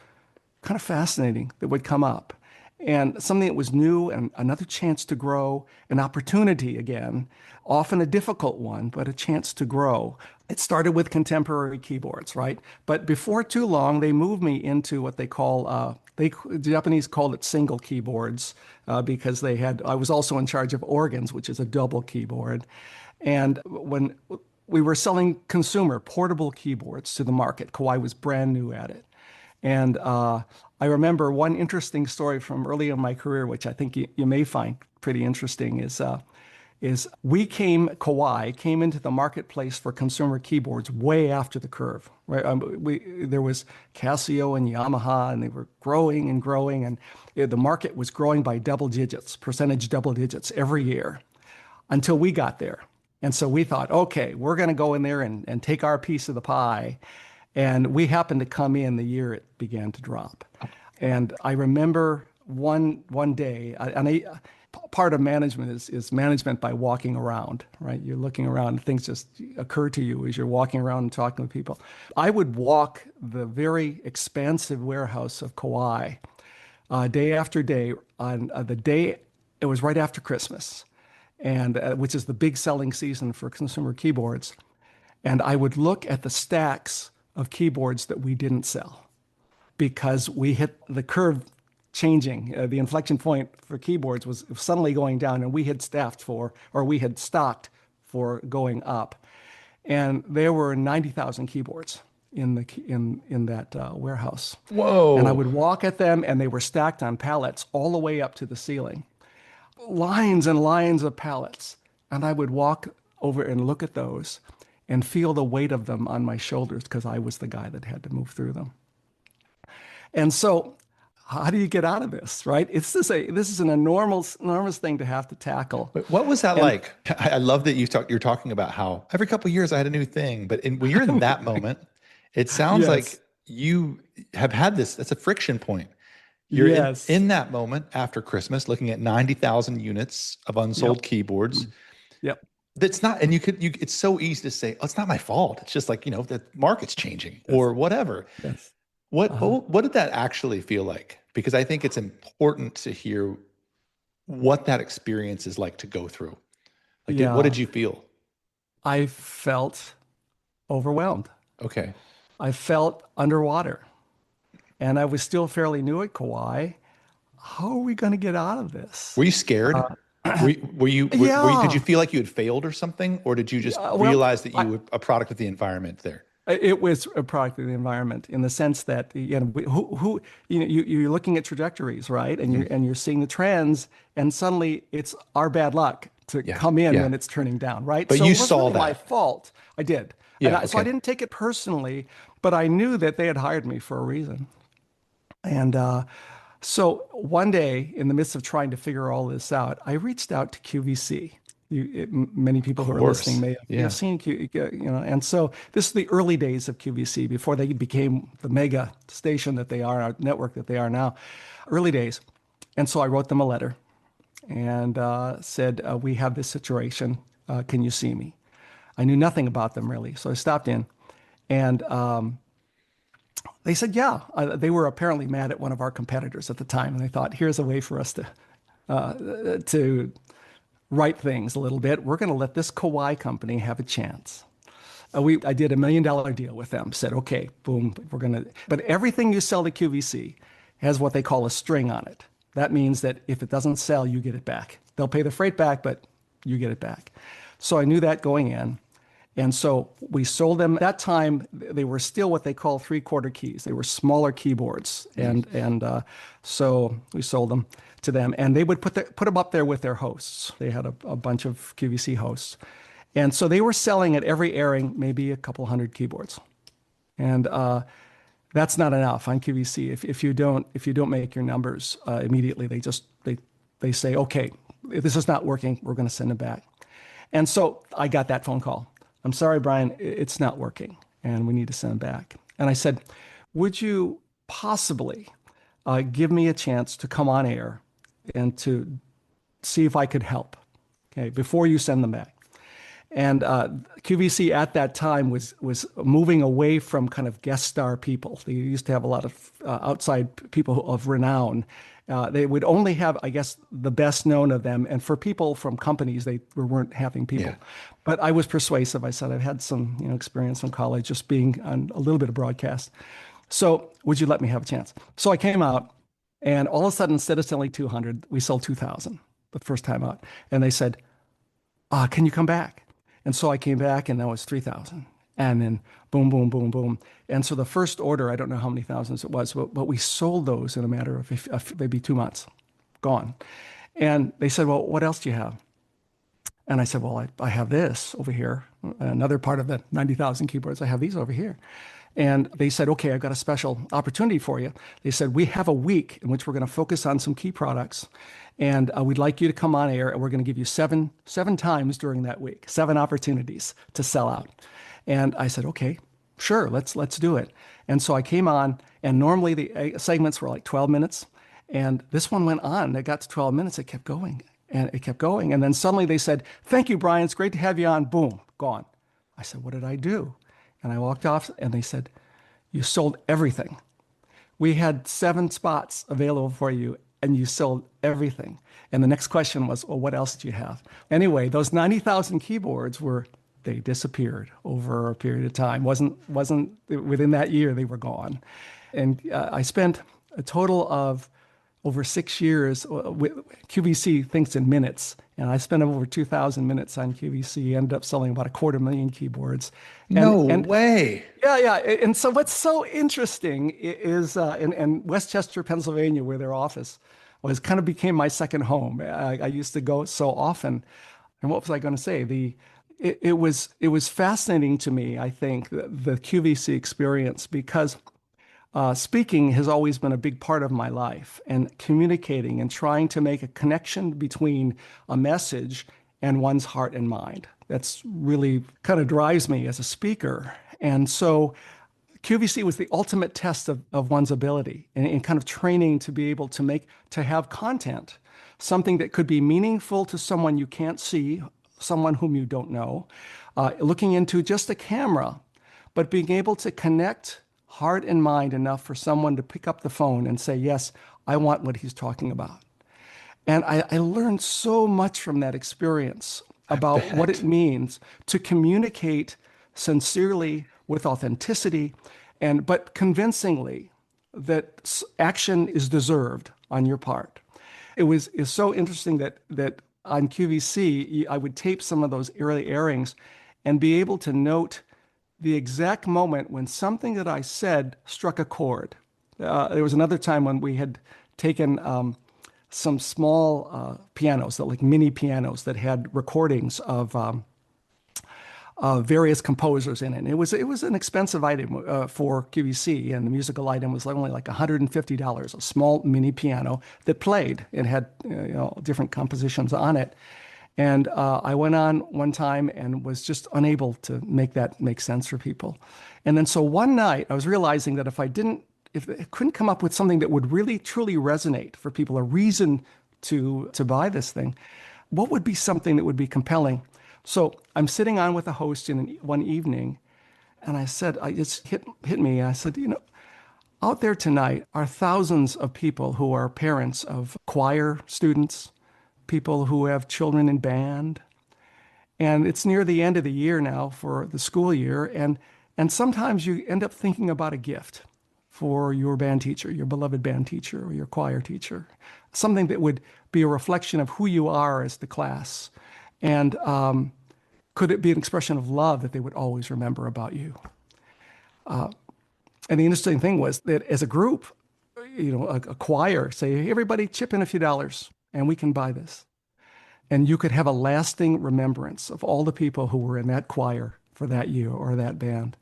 kind of fascinating that would come up and something that was new and another chance to grow, an opportunity again, often a difficult one, but a chance to grow. It started with contemporary keyboards, right? But before too long, they moved me into what they call, the Japanese called it single keyboards because I was also in charge of organs, which is a double keyboard. And when we were selling consumer portable keyboards to the market, Kawai was brand new at it. And I remember one interesting story from early in my career, which I think you may find pretty interesting, is Kawai came into the marketplace for consumer keyboards way after the curve, right? There was Casio and Yamaha, and they were growing and growing, and the market was growing by percentage double digits every year until we got there. And so we thought, okay, we're going to go in there and take our piece of the pie. And we happened to come in the year it began to drop. And I remember one day, part of management is management by walking around, right? You're looking around and things just occur to you as you're walking around and talking with people. I would walk the very expansive warehouse of Kawai day after day on the day, it was right after Christmas, and which is the big selling season for consumer keyboards. And I would look at the stacks of keyboards that we didn't sell because we hit the curve changing. The inflection point for keyboards was suddenly going down, and we had we had stocked for going up. And there were 90,000 keyboards in that warehouse. And I Whoa. would walk at them, and they were stacked on pallets all the way up to the ceiling. Lines and lines of pallets. And I would walk over and look at those and feel the weight of them on my shoulders because I was the guy that had to move through them. And so, how do you get out of this, right? This is an enormous thing to have to tackle. But what was that And like? I love that you're talking about how every couple of years I had a new thing, but when you're in that moment, it sounds like yes, you have had this. That's a friction point. You're yes, in that moment after Christmas, looking at 90,000 units of yep, unsold keyboards. yep, That's not, and it's so easy to say, oh, it's not my fault. It's just like, the market's changing yes, or whatever. yes. What, Uh-huh. what, what did that actually feel like? Because I think it's important to hear what that experience is like to go through. Like, what Yeah, did you feel? I felt overwhelmed. Okay. I felt underwater, and I was still fairly new at Kawai. How are we going to get out of this? Were you scared? Did you Yeah. feel like you had failed or something? Or did you just Well, realize that I, you were a product of the environment there? it was a product of the environment in the sense that who you're looking at trajectories, right? And Mhm. you're seeing the trends, and suddenly it's our bad luck to Yeah. come in Yeah. when it's turning down, right? But So you it wasn't saw really my that. fault. I did, Yeah. so I Okay. didn't take it personally, but I knew that they had hired me for a reason. And so one day, in the midst of trying to figure all this out, I reached out to QVC. Many Of people who are listening course. may have Yeah. seen And so this is the early days of QVC before they became the mega station that they are, our network that they are now. Early days. And so I wrote them a letter and said, "We have this situation. Can you see me?" I knew nothing about them really, so I stopped in, and they said, "Yeah." They were apparently mad at one of our competitors at the time, and they thought, "Here's a way for us to right things a little bit. We're going to let this Kawai company have a chance." I did $1 million deal with them. Said, "Okay, boom, we're going to." But everything you sell to QVC has what they call a string on it. That means that if it doesn't sell, you get it back. They'll pay the freight back, but you get it back. So I knew that going in. And so we sold them. At that time, they were still what they call three-quarter keys. They were smaller keyboards, Mm. and so we sold them to them, and they would put them up there with their hosts. They had a bunch of QVC hosts, and so they were selling at every airing maybe a couple hundred keyboards, and that's not enough on QVC. If you don't make your numbers immediately, they say, "Okay, if this is not working, we're going to send it back." And so I got that phone call. "I'm sorry, Brian, it's not working, and we need to send it back." And I said, "Would you possibly give me a chance to come on air and to see if I could help, okay, before you send them back?" And QVC at that time was moving away from kind of guest star people. They used to have a lot of outside people of renown. They would only have, I guess, the best known of them. And for people from companies, they weren't having people. Yeah. But I was persuasive. I said, "I've had some experience from college, just being on a little bit of broadcast. So would you let me have a chance?" So I came out, and all of a sudden, instead of selling 200, we sold 2,000 the first time out. And they said, "Can you come back?" And so I came back, and that was 3,000. And then boom, boom, boom, boom. And so the first order, I don't know how many thousands it was, but we sold those in a matter of maybe 2 months, gone. And they said, "Well, what else do you have?" And I said, "Well, I have this over here, another part of the 90,000 keyboards. I have these over here." And they said, "Okay, I've got a special opportunity for you." They said, "We have a week in which we're going to focus on some key products, and we'd like you to come on air, and we're going to give you seven times during that week, 7 opportunities to sell out." And I said, "Okay, sure, let's do it." And so I came on, and normally the segments were like 12 minutes, and this one went on. It got to 12 minutes. It kept going, and it kept going, and then suddenly they said, "Thank you, Brian. It's great to have you on." Boom, gone. I said, "What did I do?" And I walked off, and they said, "You sold everything. We had 7 spots available for you, and you sold everything." And the next question was, "Well, what else do you have?" Anyway, those 90,000 keyboards they disappeared over a period of time. Wasn't within that year they were gone. And I spent a total of over 6 years. QVC thinks in minutes, and I spent over 2,000 minutes on QVC. Ended up selling about 250,000 keyboards, and No and way. yeah, yeah. And so what's so interesting is in Westchester, Pennsylvania, where their office was, kind of became my second home. I used to go so often. And what was I going to say? It was fascinating to me, I think, the QVC experience, because speaking has always been a big part of my life, and communicating and trying to make a connection between a message and one's heart and mind. That's really kind of drives me as a speaker. And so QVC was the ultimate test of one's ability, and kind of training to be able to have content, something that could be meaningful to someone you can't see, someone whom you don't know, looking into just a camera, but being able to connect heart and mind enough for someone to pick up the phone and say, yes, I want what he's talking about. And I learned so much from that experience I about what it bet. means to communicate sincerely with authenticity, and but convincingly that action is deserved on your part. It's so interesting that on QVC, I would tape some of those early airings and be able to note the exact moment when something that I said struck a chord. There was another time when we had taken some small pianos, that like mini pianos that had recordings of various composers in it. And it was an expensive item for QVC, and the musical item was only like $150, a small mini piano that played and had different compositions on it. And I went on one time and was just unable to make that make sense for people. And then so one night I was realizing that if I couldn't come up with something that would really truly resonate for people, a reason to buy this thing, what would be something that would be compelling? So I'm sitting on with a host one evening, and I said, I just hit me. I said, out there tonight are thousands of people who are parents of choir students, people who have children in band, and it's near the end of the year now for the school year, and sometimes you end up thinking about a gift for your band teacher, your beloved band teacher, or your choir teacher, something that would be a reflection of who you are as the class. And could it be an expression of love that they would always remember about you? And the interesting thing was that as a group, a choir, say, hey, everybody chip in a few dollars and we can buy this. And you could have a lasting remembrance of all the people who were in that choir for that year or that band.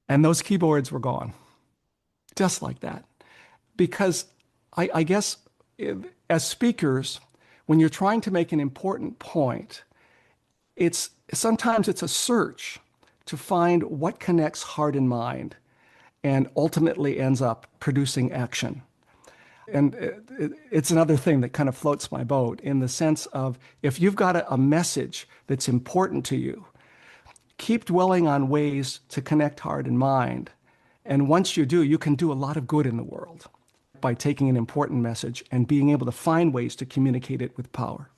And those keyboards were gone, just like that. Because I guess as speakers, when you're trying to make an important point, sometimes it's a search to find what connects heart and mind and ultimately ends up producing action. And it's another thing that kind of floats my boat, in the sense of, if you've got a message that's important to you, keep dwelling on ways to connect heart and mind. And once you do, you can do a lot of good in the world by taking an important message and being able to find ways to communicate it with power.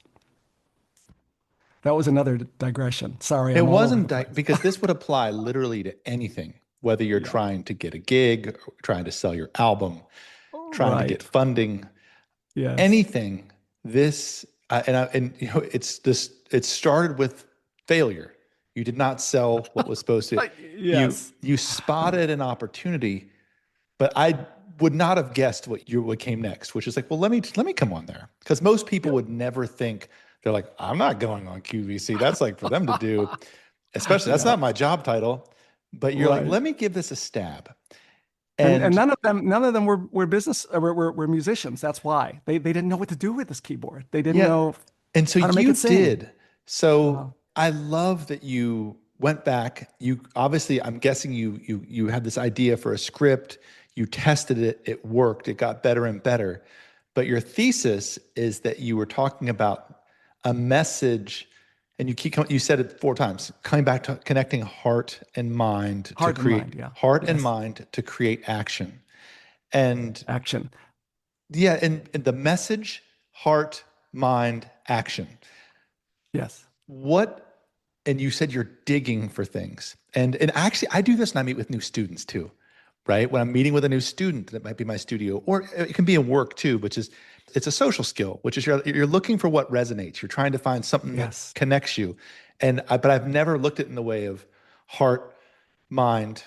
That was another digression. Sorry, It I'm all over the wasn't place. because this would apply literally to anything, whether you're Yeah. trying to get a gig, or trying to sell your album, trying to get Right. funding, Yes. anything. This it's this. It started with failure. You did not sell what was supposed to. You Yes. you spotted an opportunity, but I would not have guessed what came next, which is like, well, let me come on there, because most people Yep. would never think. They're like, I'm not going on QVC. That's like for them to do. Especially, that's Yeah. not my job title. But you're like, Right. let me give this a stab. And And none of them were business were musicians. That's why they didn't know what to do with this keyboard. They didn't yeah, know and so how to make you it sing. did. So Uh, I love that you went back. You obviously, I'm guessing you had this idea for a script. You tested it. It worked. It got better and better. But your thesis is that you were talking about a message, and you said it 4 times, coming back to connecting Heart and mind. Yeah. heart and Yes. mind to create action. And Action. yeah, and the message, heart, mind, action. Yes. What, and you said you're digging for things. And actually I do this when I meet with new students too. right? When I'm meeting with a new student, that might be my studio, or it can be in work too, which is it's a social skill, which is you're looking for what resonates. You're trying to find something that Yes. connects you. But I've never looked at it in the way of heart, mind,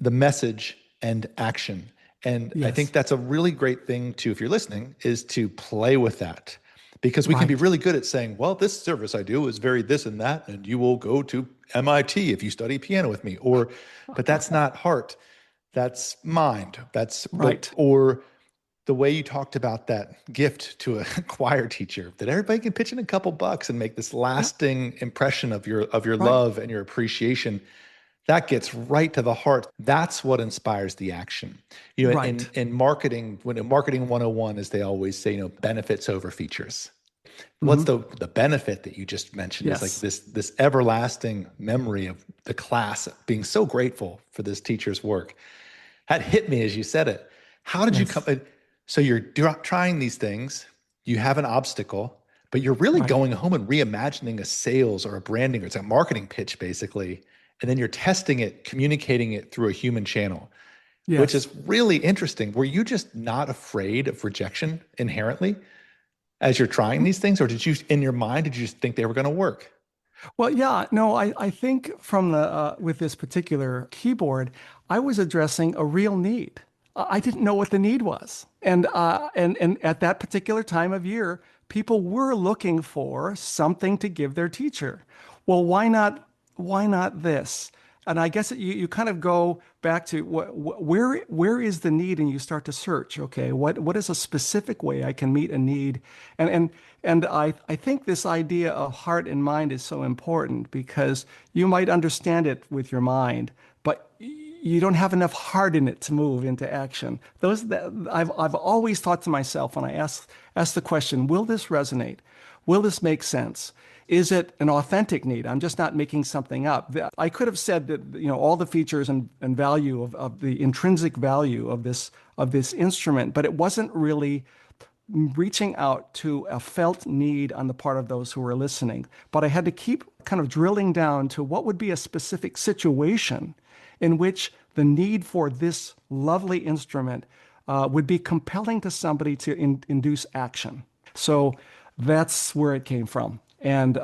the message, and action. And I think Yes. that's a really great thing to, if you're listening, is to play with that. Because we can be Right. really good at saying, well, this service I do is very this and that, and you will go to MIT if you study piano with me. But that's not heart. That's mind. Right. Or the way you talked about that gift to a choir teacher, that everybody can pitch in a couple bucks and make this Yeah. lasting impression of your Right. love and your appreciation. That gets right to the heart. That's what inspires the action. Right. In marketing, when in marketing 101, as they always say, benefits over features. What's Hmm. the benefit that you just mentioned is like Yes. this everlasting memory of the class being so grateful for this teacher's work. That hit me as you said it. How did you come? Yes. So you're trying these things, you have an obstacle, but you're really Right. going home and reimagining a sales or a branding or it's a marketing pitch basically. And then you're testing it, communicating it through a human channel, which Yes. is really interesting. Were you just not afraid of rejection inherently as you're trying these things? Or did you, in your mind, did you just think they were going to work? Well, yeah, no, I think from the with this particular keyboard, I was addressing a real need. I didn't know what the need was, and at that particular time of year, people were looking for something to give their teacher. Well, why not this? And I guess you kind of go back to where is the need, and you start to search. Okay, what is a specific way I can meet a need? And and I think this idea of heart and mind is so important because you might understand it with your mind, but you don't have enough heart in it to move into action. I've always thought to myself when I ask the question, will this resonate? Will this make sense? Is it an authentic need? I'm just not making something up. I could have said that, all the features and value of the intrinsic value of this instrument, but it wasn't really reaching out to a felt need on the part of those who were listening. But I had to keep kind of drilling down to what would be a specific situation in which the need for this lovely instrument would be compelling to somebody to induce action. So that's where it came from. And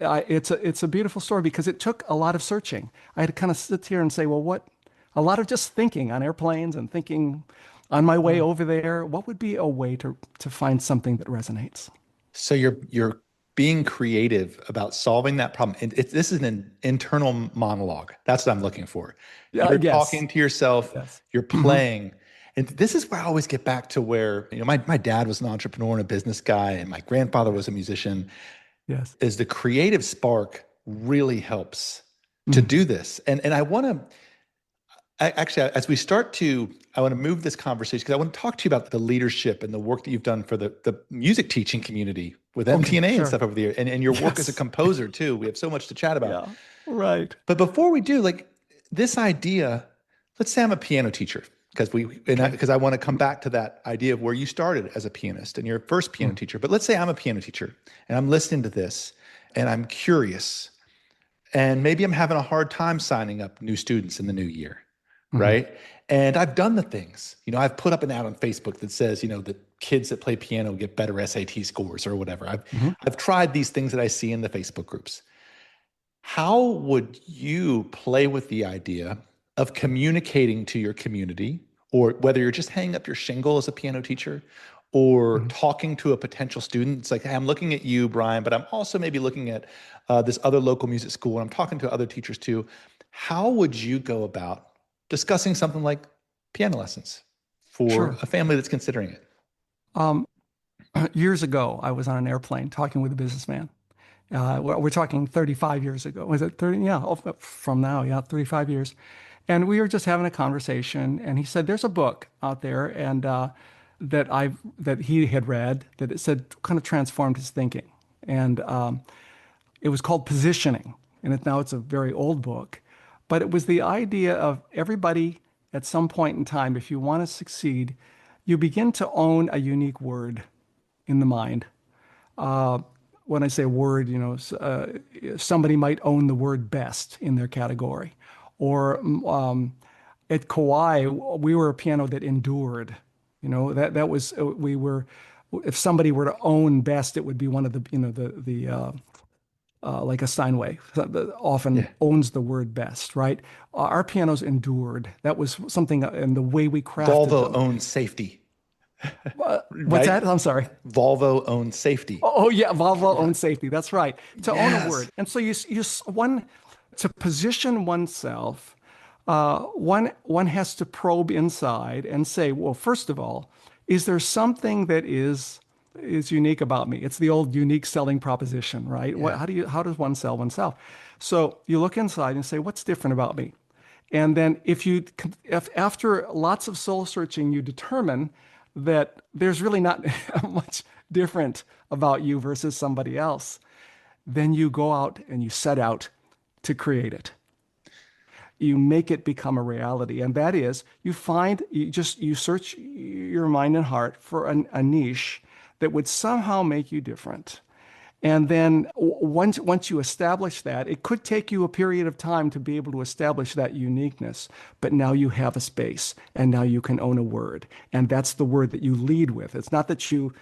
it's a beautiful story because it took a lot of searching. I had to kind of sit here and say, well, what? A lot of just thinking on airplanes and thinking on my way over there, what would be a way to find something that resonates? So you're being creative about solving that problem. And this is an internal monologue. That's what I'm looking for. Yeah, You're yes, talking to yourself, yes. you're Hmm. playing. And this is where I always get back to where, my dad was an entrepreneur and a business guy, and my grandfather was a musician, Yes. is the creative spark really helps to Mhm. do this. And I want to actually, as we start to, I want to move this conversation because I want to talk to you about the leadership and the work that you've done for the music teaching community with Okay, MTNA and sure. stuff over the year, and your work as a Yes. composer too. We have so much to chat about. Yeah. Right. But before we do, like this idea, let's say I'm a piano teacher Okay. because I want to come back to that idea of where you started as a pianist and your first piano Mm. teacher. But let's say I'm a piano teacher and I'm listening to this and I'm curious and maybe I'm having a hard time signing up new students in the new year, Mhm. right? And I've done the things. I've put up an ad on Facebook that says, that kids that play piano get better SAT scores or whatever. Mhm. I've tried these things that I see in the Facebook groups. How would you play with the idea of communicating to your community, or whether you're just hanging up your shingle as a piano teacher or Mhm. talking to a potential student? It's like, hey, I'm looking at you, Brian, but I'm also maybe looking at this other local music school, and I'm talking to other teachers too. How would you go about discussing something like piano lessons for Sure. a family that's considering it? Um, Years ago, I was on an airplane talking with a businessman. We're talking 35 years ago. Was it 30? Yeah, from now, yeah, 35 years. And we were just having a conversation, and he said, "There's a book out there, and that he had read that it said kind of transformed his thinking, and it was called Positioning, and now it's a very old book, but it was the idea of everybody at some point in time, if you want to succeed, you begin to own a unique word in the mind. Uh, when I say word, somebody might own the word best in their category, or at Kawai, we were a piano that endured. That was we were. If somebody were to own best, it would be one of the like a Steinway that often Yeah. owns the word best, right? Our pianos endured. That was something in the way we crafted Volvo them. owns safety, What's right? that? I'm sorry. Volvo owns safety. Oh, yeah, Volvo Yeah. owns safety. That's right. To own a Yes. word, and so one to position oneself. One has to probe inside and say, well, first of all, is there something that is unique about me? It's the old unique selling proposition, right? Yeah. How does one sell oneself? So you look inside and say, what's different about me? And then if after lots of soul searching, you determine that there's really not much different about you versus somebody else, then you go out and you set out to create it. You make it become a reality. And that is, you search your mind and heart for a niche that would somehow make you different. And then once you establish that, it could take you a period of time to be able to establish that uniqueness. But now you have a space, and now you can own a word. And that's the word that you lead with. It's not that you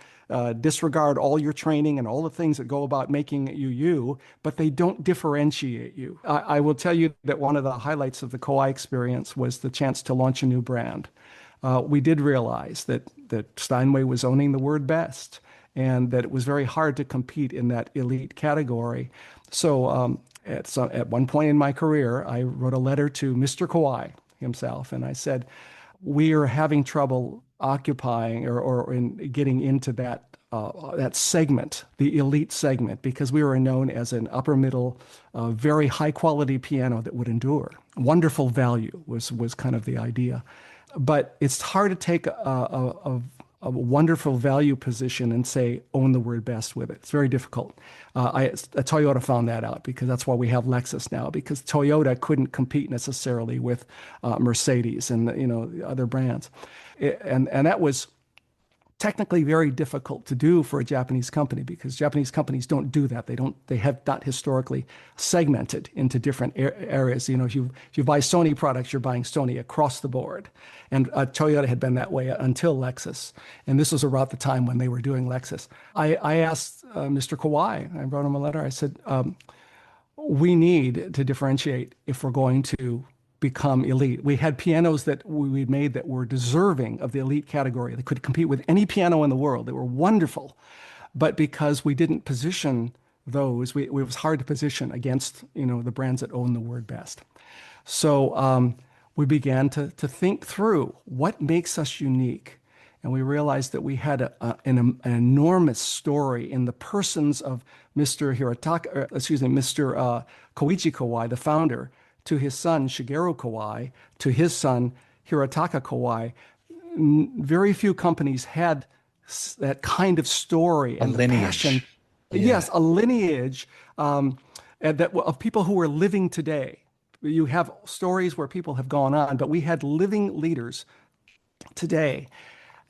disregard all your training and all the things that go about making you you, but they don't differentiate you. I will tell you that one of the highlights of the Kawai experience was the chance to launch a new brand. We did realize that Steinway was owning the word best, and that it was very hard to compete in that elite category. So at one point in my career, I wrote a letter to Mr. Kawai himself, and I said, we are having trouble occupying or in getting into that segment, the elite segment, because we were known as an upper middle, very high quality piano that would endure. Wonderful value was kind of the idea. But it's hard to take a wonderful value position and say, own the word best with it. It's very difficult. Toyota found that out, because that's why we have Lexus now, because Toyota couldn't compete necessarily with Mercedes and other brands. And that was technically very difficult to do for a Japanese company, because Japanese companies don't do that. They have not historically segmented into different areas. If you buy Sony products, you're buying Sony across the board. And Toyota had been that way until Lexus. And this was around the time when they were doing Lexus. I asked Mr. Kawai, I wrote him a letter. I said, we need to differentiate if we're going to become elite. We had pianos that we made that were deserving of the elite category. They could compete with any piano in the world. They were wonderful. But because we didn't position those, it was hard to position against, the brands that own the word best. So we began to think through what makes us unique. And we realized that we had an enormous story in the persons of Mr. Koichi Kawai, the founder, to his son, Shigeru Kawai, to his son, Hirotaka Kawai. Very few companies had that kind of story and the passion. Yeah. Yes, a lineage of people who are living today. You have stories where people have gone on, but we had living leaders today.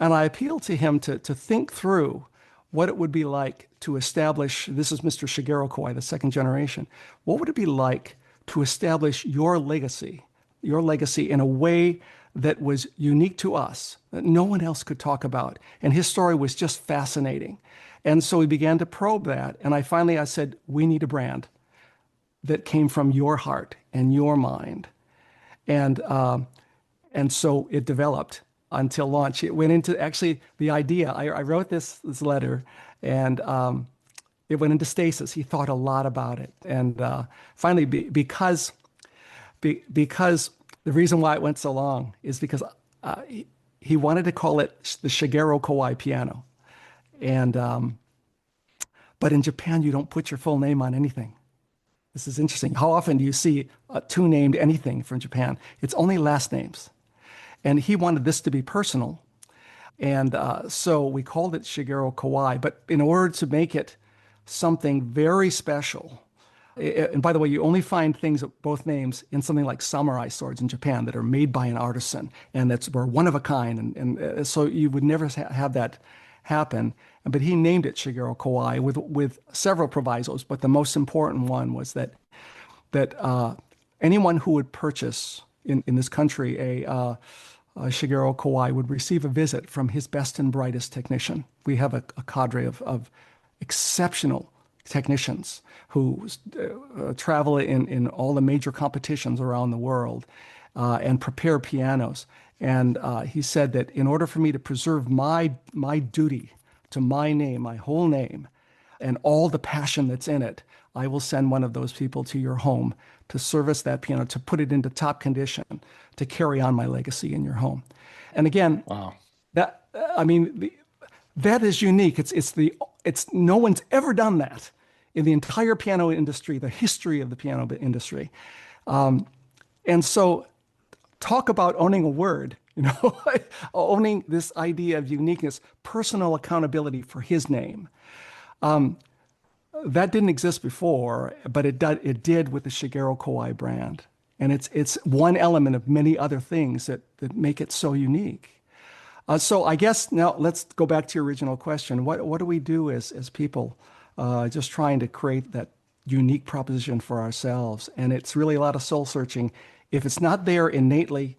And I appealed to him to think through what it would be like to establish, this is Mr. Shigeru Kawai, the second generation. What would it be like to establish your legacy in a way that was unique to us, that no one else could talk about? And his story was just fascinating. And so we began to probe that. And I said, we need a brand that came from your heart and your mind. And so it developed until launch. It went into actually the idea. I wrote this letter, and it went into stasis. He thought a lot about it. And finally, because the reason why it went so long is because he wanted to call it the Shigeru Kawai piano. And but in Japan, you don't put your full name on anything. This is interesting. How often do you see two named anything from Japan? It's only last names. And he wanted this to be personal. And so we called it Shigeru Kawai. But in order to make it something very special, and by the way, you only find things, both names, in something like samurai swords in Japan that are made by an artisan, and were one of a kind. And so you would never have that happen. But he named it Shigeru Kawai with several provisos. But the most important one was that anyone who would purchase in this country, Shigeru Kawai would receive a visit from his best and brightest technician. We have a cadre of exceptional technicians who travel in all the major competitions around the world and prepare pianos. And he said that in order for me to preserve my duty to my name, my whole name, and all the passion that's in it, I will send one of those people to your home to service that piano, to put it into top condition, to carry on my legacy in your home. And again, Wow. that I mean, that is unique. It's no one's ever done that in the entire piano industry, the history of the piano industry. And so talk about owning a word, owning this idea of uniqueness, personal accountability for his name. That didn't exist before, but it did with the Shigeru Kawai brand. And it's one element of many other things that make it so unique. So I guess now let's go back to your original question. What do we do as people just trying to create that unique proposition for ourselves? And it's really a lot of soul searching. If it's not there innately,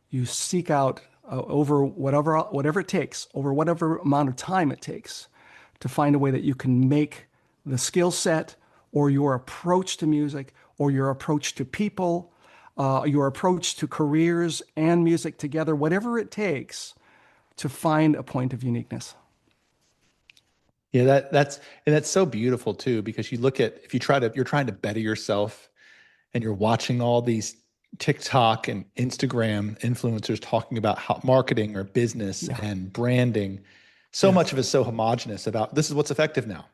you seek out over whatever it takes, over whatever amount of time it takes, to find a way that you can make the skill set or your approach to music or your approach to people, your approach to careers and music together, whatever it takes to find a point of uniqueness. Yeah, that's so beautiful too, because you look at, if you're trying to better yourself and you're watching all these TikTok and Instagram influencers talking about how marketing or business and branding, so much of it is so homogenous about this is what's effective now,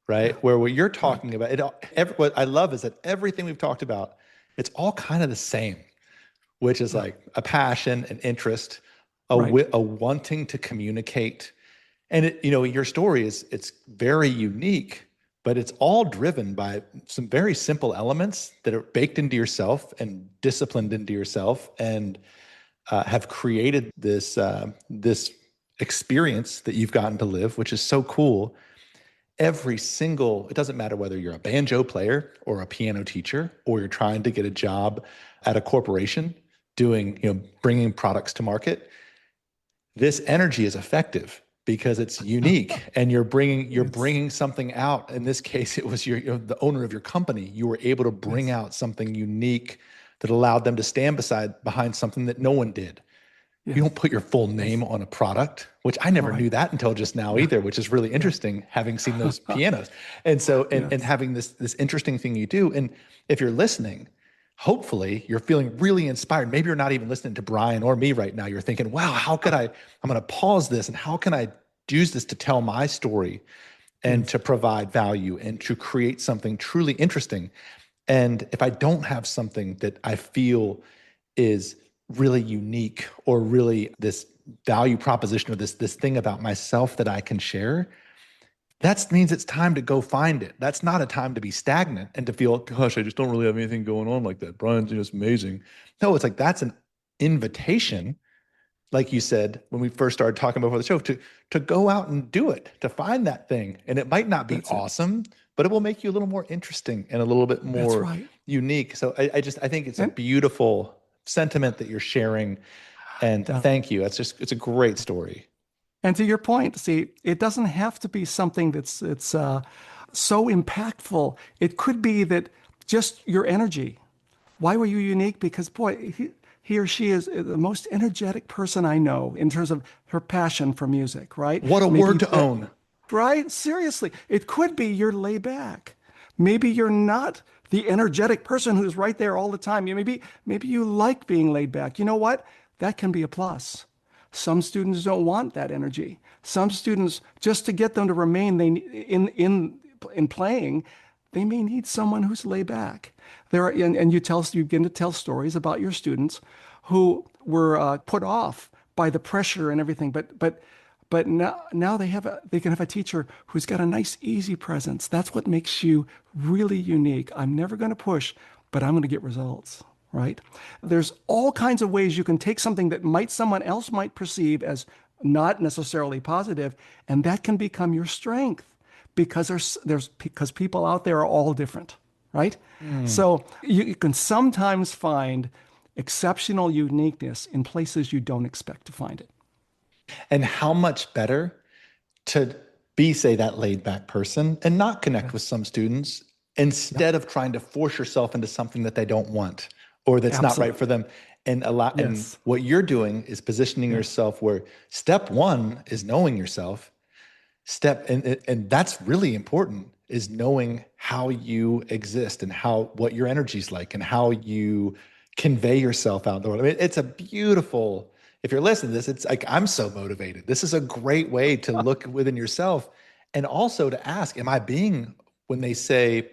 right? Where what you're talking about, what I love is that everything we've talked about, it's all kind of the same, which is like a passion, an interest, a wanting to communicate. And your story it's very unique, but it's all driven by some very simple elements that are baked into yourself and disciplined into yourself, and have created this experience that you've gotten to live, which is so cool. It doesn't matter whether you're a banjo player or a piano teacher, or you're trying to get a job at a corporation bringing products to market. This energy is effective because it's unique, and you're bringing something out. In this case, it was the owner of your company. You were able to bring out something unique that allowed them to stand behind something that no one did. You don't put your full name on a product, which I never knew that until just now either, which is really interesting, having seen those pianos. And so, and having this interesting thing you do. And if you're listening, hopefully you're feeling really inspired. Maybe you're not even listening to Brian or me right now. You're thinking, wow, I'm going to pause this, and how can I use this to tell my story and to provide value and to create something truly interesting. And if I don't have something that I feel is really unique, or really this value proposition, or this thing about myself that I can share, that means it's time to go find it. That's not a time to be stagnant and to feel, gosh, I just don't really have anything going on like that. Brian's just amazing. No, it's like, that's an invitation, like you said when we first started talking before the show, to go out and do it, to find that thing. And it might not be awesome, but it will make you a little more interesting and a little bit more unique. So I think it's a beautiful sentiment that you're sharing, and thank you. It's a great story. And to your point, see, it doesn't have to be something that's so impactful. It could be that just your energy. Why were you unique? Because boy, he or she is the most energetic person I know in terms of her passion for music, right? What a word to own. Right? Seriously. It could be you're laid back. Maybe you're not the energetic person who's right there all the time. Maybe you like being laid back. You know what? That can be a plus. Some students don't want that energy. Some students, just to get them to remain in playing, they may need someone who's laid back. And you begin to tell stories about your students who were put off by the pressure and everything, but now they can have a teacher who's got a nice, easy presence. That's what makes you really unique. I'm never going to push, but I'm going to get results, right? There's all kinds of ways you can take something that someone else might perceive as not necessarily positive, and that can become your strength, because because people out there are all different, right? So you can sometimes find exceptional uniqueness in places you don't expect to find it. And how much better to be, say, that laid back person and not connect with Yes. some students Yep. instead of trying to force yourself into something that they don't want or that's not right for Absolutely. them. And Yes. what you're doing is positioning Yes. yourself where step one is knowing yourself. And that's really important, is knowing how you exist and how what your energy's like and how you convey yourself out in the world. I mean, it's a beautiful, if you're listening to this, it's like I'm so motivated. This is a great way to look within yourself and also to ask, am I being, when they say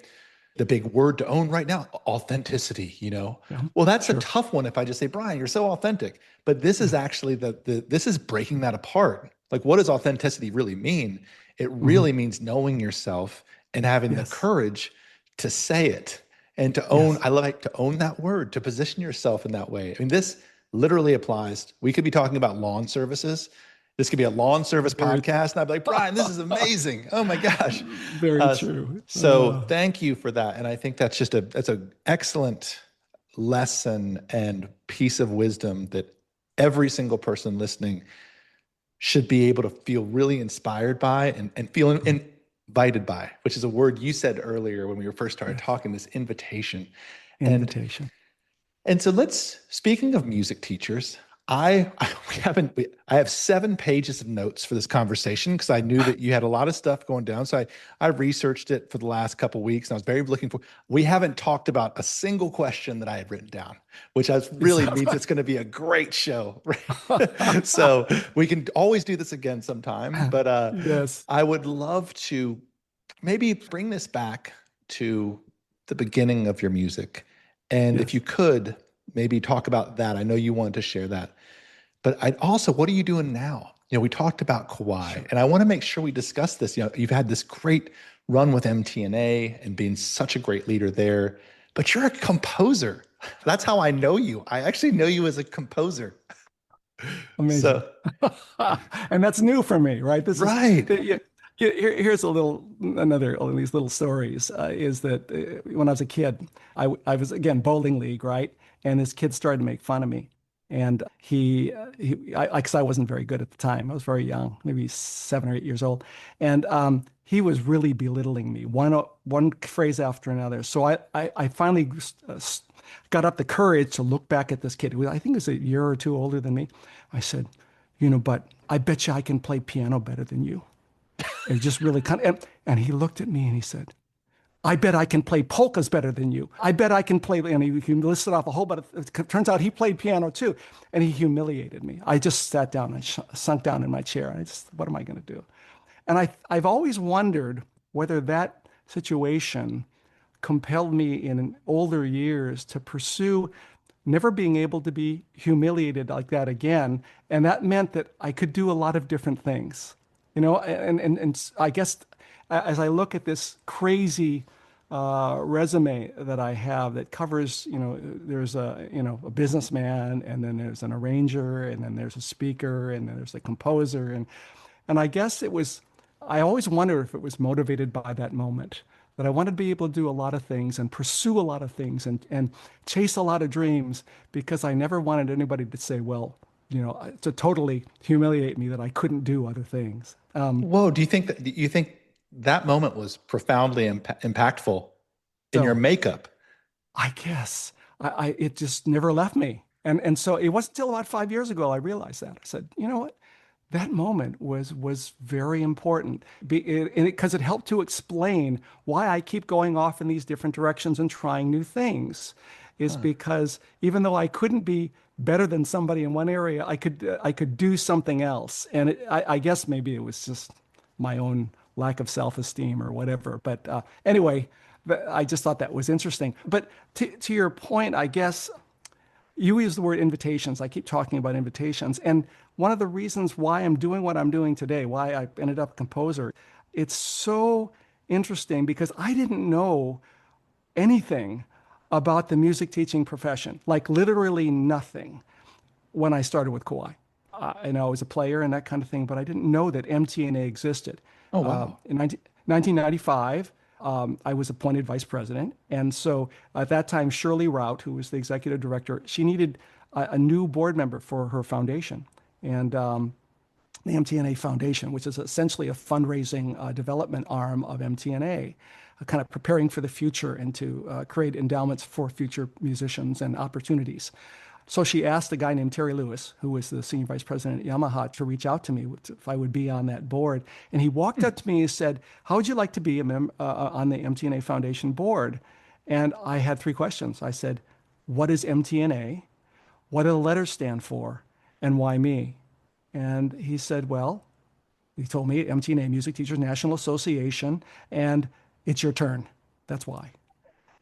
the big word to own right now, authenticity, you know? Yeah. Well, that's a Sure. tough one if I just say, Brian, you're so authentic. But this is Yeah. actually this is breaking that apart. Like, what does authenticity really mean? It Hmm. really means knowing yourself and having the Yes. courage to say it and to own. Yes. I like to own that word, to position yourself in that way. I mean, this literally applies. We could be talking about lawn services. This could be a lawn service Very, podcast. And I'd be like, Brian, this is amazing. Oh my gosh. very Uh, true. so thank you for that. And I think that's an excellent lesson and piece of wisdom that every single person listening should be able to feel really inspired by and feel invited by, which is a word you said earlier when we were first started Yes. talking, this invitation. And Invitation. so speaking of music teachers, I have 7 pages of notes for this conversation because I knew that you had a lot of stuff going down. So I researched it for the last couple of weeks and I was very looking for, we haven't talked about a single question that I had written down, which Is really that means it's going to be a great show. Right? So we can always do this again sometime, but Yes. I would love to maybe bring this back to the beginning of your music. And if you Yes. could, maybe talk about that. I know you wanted to share that. But I also, what are you doing now? You know, we talked about Kawai, Sure. and I want to make sure we discuss this. You know, you've had this great run with MTNA and being such a great leader there, but you're a composer. That's how I know you. I actually know you as a composer. Amazing. So, And that's new for me, right? This is right. yeah, here's a little another of these little stories is that when I was a kid, I was again bowling league, right? And this kid started to make fun of me. And because I wasn't very good at the time. I was very young, maybe 7 or 8 years old. And he was really belittling me, one phrase after another. So I finally got up the courage to look back at this kid who I think was a year or two older than me. I said, but I bet you I can play piano better than you. And just really and he looked at me and he said, I bet I can play polkas better than you. I bet I can play, and he listed off a whole bunch. It turns out he played piano too, and he humiliated me. I just sat down and sunk down in my chair. What am I going to do? And I've always wondered whether that situation compelled me in older years to pursue never being able to be humiliated like that again. And that meant that I could do a lot of different things, and I guess as I look at this crazy resume that I have that covers, there's a businessman, and then there's an arranger, and then there's a speaker, and then there's a composer, and I guess I always wonder if it was motivated by that moment that I wanted to be able to do a lot of things and pursue a lot of things and chase a lot of dreams because I never wanted anybody to say, well, to totally humiliate me that I couldn't do other things. Whoa. Do you think that moment was profoundly impactful in your So makeup? I guess it just never left me. And so it wasn't until about 5 years ago I realized that. I said, you know what? That moment was very important because it helped to explain why I keep going off in these different directions and trying new things. Is Huh. because even though I couldn't be better than somebody in one area, I could do something else. And I guess maybe it was just my own lack of self-esteem or whatever. But anyway, I just thought that was interesting. But to your point, I guess you use the word invitations. I keep talking about invitations. And one of the reasons why I'm doing what I'm doing today, why I ended up a composer, it's so interesting because I didn't know anything about the music teaching profession, like literally nothing when I started with Kawai. I know I was a player and that kind of thing, but I didn't know that MTNA existed. Oh, wow. In 1995, I was appointed vice president. And so at that time, Shirley Rout, who was the executive director, she needed a new board member for her foundation. And the MTNA Foundation, which is essentially a fundraising development arm of MTNA, kind of preparing for the future and to create endowments for future musicians and opportunities. So she asked a guy named Terry Lewis, who was the senior vice president at Yamaha, to reach out to me if I would be on that board. And he walked up to me and said, "How would you like to be on the MTNA Foundation board?" And I had three questions. I said, "What is MTNA? What do the letters stand for? And why me?" And he said, "Well," he told me, "MTNA, Music Teachers National Association, and it's your turn. That's why."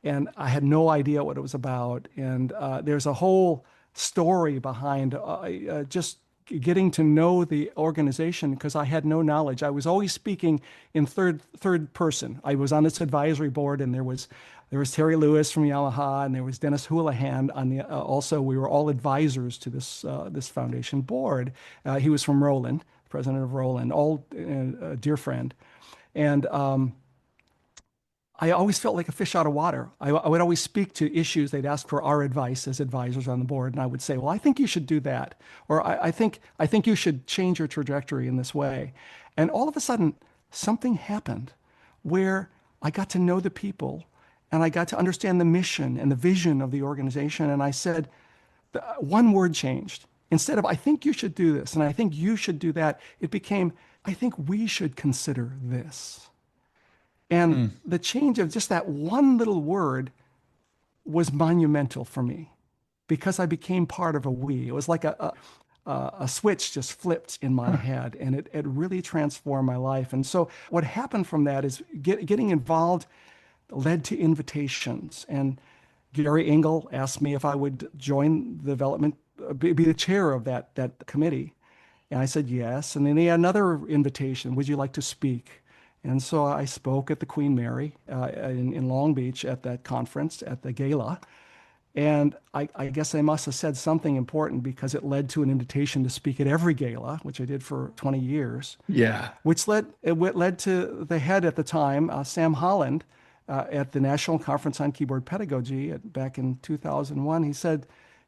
And I had no idea what it was about. And there's a whole story behind just getting to know the organization because I had no knowledge. I was always speaking in third person. I was on this advisory board, and there was Terry Lewis from Yamaha, and there was Dennis Houlihan on the. Also, we were all advisors to this foundation board. He was from Roland, president of Roland, all a dear friend, and. I always felt like a fish out of water. I would always speak to issues. They'd ask for our advice as advisors on the board, and I would say, "Well, I think you should do that," or I think you should change your trajectory in this way." And all of a sudden, something happened where I got to know the people, and I got to understand the mission and the vision of the organization. And I said, one word changed. Instead of "I think you should do this," and "I think you should do that," it became, "I think we should consider this." And the change of just that one little word was monumental for me because I became part of a we. It was like a switch just flipped in my head, and it really transformed my life. And so what happened from that is getting involved led to invitations. And Gary Engel asked me if I would join the development, be the chair of that committee. And I said yes. And then he had another invitation: "Would you like to speak?" And so I spoke at the Queen Mary in Long Beach at that conference, at the gala. And I guess I must have said something important because it led to an invitation to speak at every gala, which I did for 20 years. Yeah. Which led to the head at the time, Sam Holland, at the National Conference on Keyboard Pedagogy back in 2001. He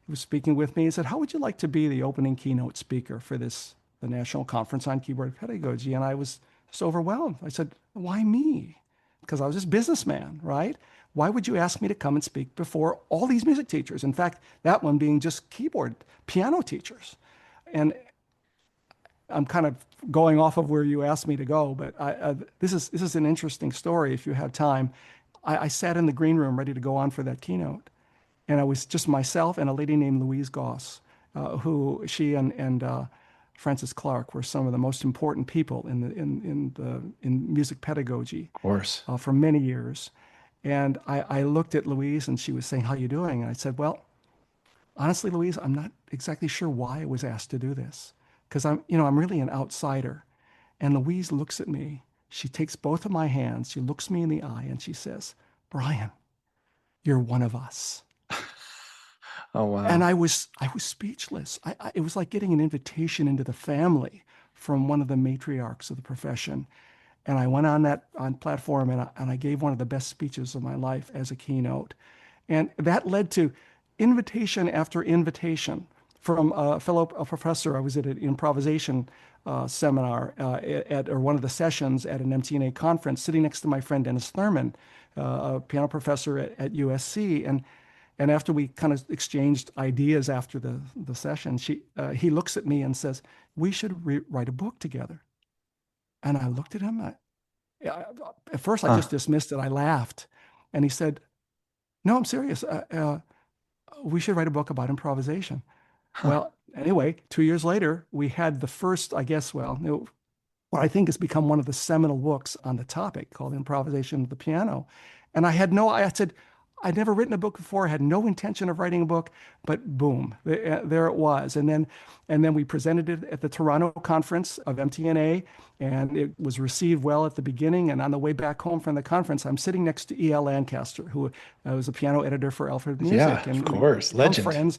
was speaking with me. He said, "How would you like to be the opening keynote speaker for the National Conference on Keyboard Pedagogy?" And I was so overwhelmed. I said, "Why me?" Because I was this businessman, right? Why would you ask me to come and speak before all these music teachers? In fact, that one being just keyboard, piano teachers. And I'm kind of going off of where you asked me to go, but this is an interesting story if you have time. I sat in the green room ready to go on for that keynote. And I was just myself and a lady named Louise Goss, who she and Francis Clark were some of the most important people in music pedagogy. Of course. For many years. And I looked at Louise, and she was saying, "How you doing?" And I said, "Well, honestly, Louise, I'm not exactly sure why I was asked to do this, because I'm really an outsider." And Louise looks at me. She takes both of my hands. She looks me in the eye, and she says, "Brian, you're one of us." Oh, wow. And I was speechless. It was like getting an invitation into the family from one of the matriarchs of the profession. And I went on platform, and I gave one of the best speeches of my life as a keynote. And that led to invitation after invitation from a professor. I was at an improvisation seminar or one of the sessions at an MTNA conference, sitting next to my friend Dennis Thurman, a piano professor at USC. And after we kind of exchanged ideas after the session, he looks at me and says, "We should write a book together." And I looked at him. At first, I just dismissed it. I laughed. And he said, "No, I'm serious. We should write a book about improvisation." Well, anyway, 2 years later, we had the first, I guess, what I think has become one of the seminal books on the topic, called Improvisation of the Piano. And I said, I'd never written a book before. I had no intention of writing a book, but boom, there it was. And then we presented it at the Toronto conference of MTNA, and it was received well at the beginning. And on the way back home from the conference, I'm sitting next to E.L. Lancaster, who was a piano editor for Alfred Music. Yeah, and of course, legend. Friends.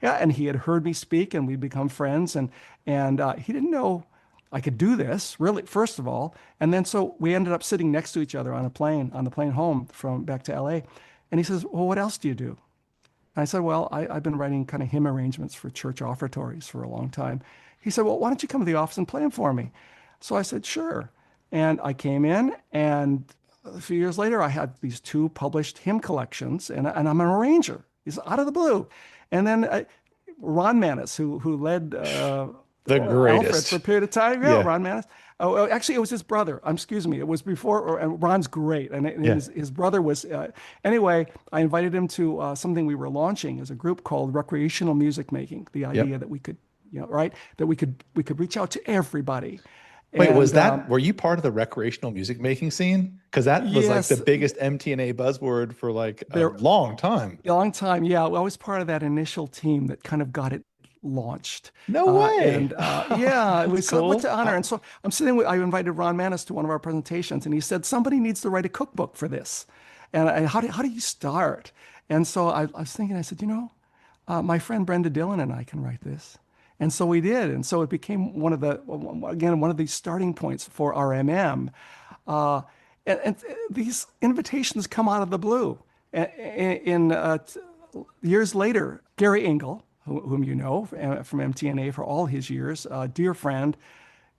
And he had heard me speak, and we'd become friends. And he didn't know I could do this really, first of all. And then so we ended up sitting next to each other on the plane home from back to LA. And he says, well, what else do you do? And I said, well, I've been writing kind of hymn arrangements for church offertories for a long time. He said, well, why don't you come to the office and play them for me? So I said, sure. And I came in, and a few years later, I had these two published hymn collections, and I'm an arranger. He's out of the blue. And then Ron Manis, who led The Alfred for a greatest. period of time. Yeah, Yeah. Ron Manis. Oh, actually, it was his brother. Excuse me. It was before, and Ron's great. And Yeah. his brother was, anyway, I invited him to something we were launching as a group called Recreational Music Making. The idea Yep. that we could, right, that we could reach out to everybody. Wait, was And that, were you part of the recreational music making scene? Because that was like the yes, biggest MTNA buzzword for like a there, long time. a long time. Yeah, well, I was part of that initial team that kind of got it launched. No way. And yeah, it That's was what cool. an honor. And so I'm sitting with, I invited Ron Manis to one of our presentations, and he said, somebody needs to write a cookbook for this. And how do you start? And so I was thinking, I said, my friend Brenda Dillon and I can write this. And so we did. And so it became one of these starting points for RMM. Uh, and these invitations come out of the blue. Years later, Gary Engel, whom you know from MTNA for all his years, a dear friend,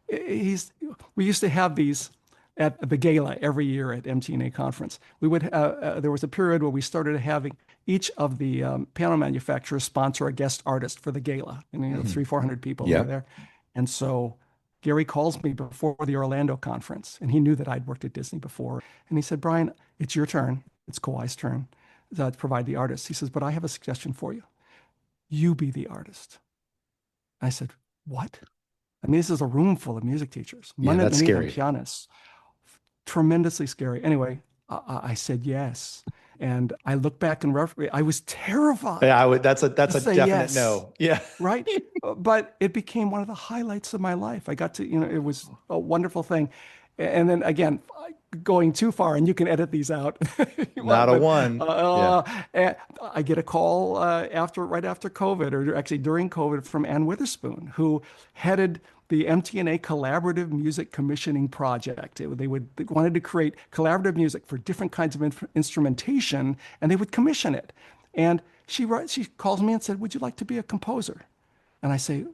we used to have these at the gala every year at MTNA conference. There was a period where we started having each of the piano manufacturers sponsor a guest artist for the gala, and 300-400 people were Yeah. there. And so Gary calls me before the Orlando conference, and he knew that I'd worked at Disney before. And he said, Brian, it's your turn. It's Kawai's turn to provide the artist. He says, but I have a suggestion for you. You be the artist. I said, what? I mean, this is a room full of music teachers, Yeah, that's many of them scary. pianists, tremendously scary. Anyway, I said yes. And I look back and I was terrified Yeah, that's to a say definite yes, no. Yeah. right? But it became one of the highlights of my life. I got to, it was a wonderful thing. And then again, going too far, and you can edit these out if you want, Not a but one. Yeah. I get a call right after COVID, or actually during COVID, from Ann Witherspoon, who headed the MTNA Collaborative Music Commissioning Project. They wanted to create collaborative music for different kinds of instrumentation, and they would commission it. And she calls me and said, "Would you like to be a composer?" And I say,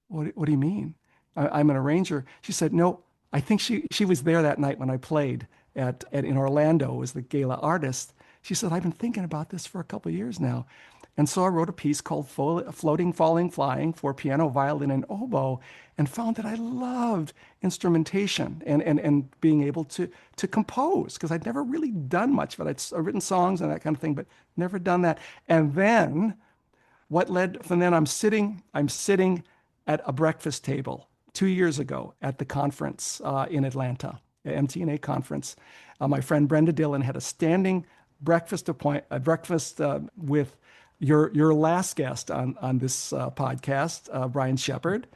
what do you mean? I'm an arranger. She said, no, I think she was there that night when I played in Orlando as the gala artist. She said, I've been thinking about this for a couple of years now. And so I wrote a piece called Floating, Falling, Flying for piano, violin, and oboe, and found that I loved instrumentation and being able to compose, because I'd never really done much of it. I'd written songs and that kind of thing, but never done that. And then what led from then, I'm sitting at a breakfast table 2 years ago at the conference in Atlanta, the MTNA conference. My friend Brenda Dillon had a standing breakfast with your last guest on this podcast, Brian Shepard,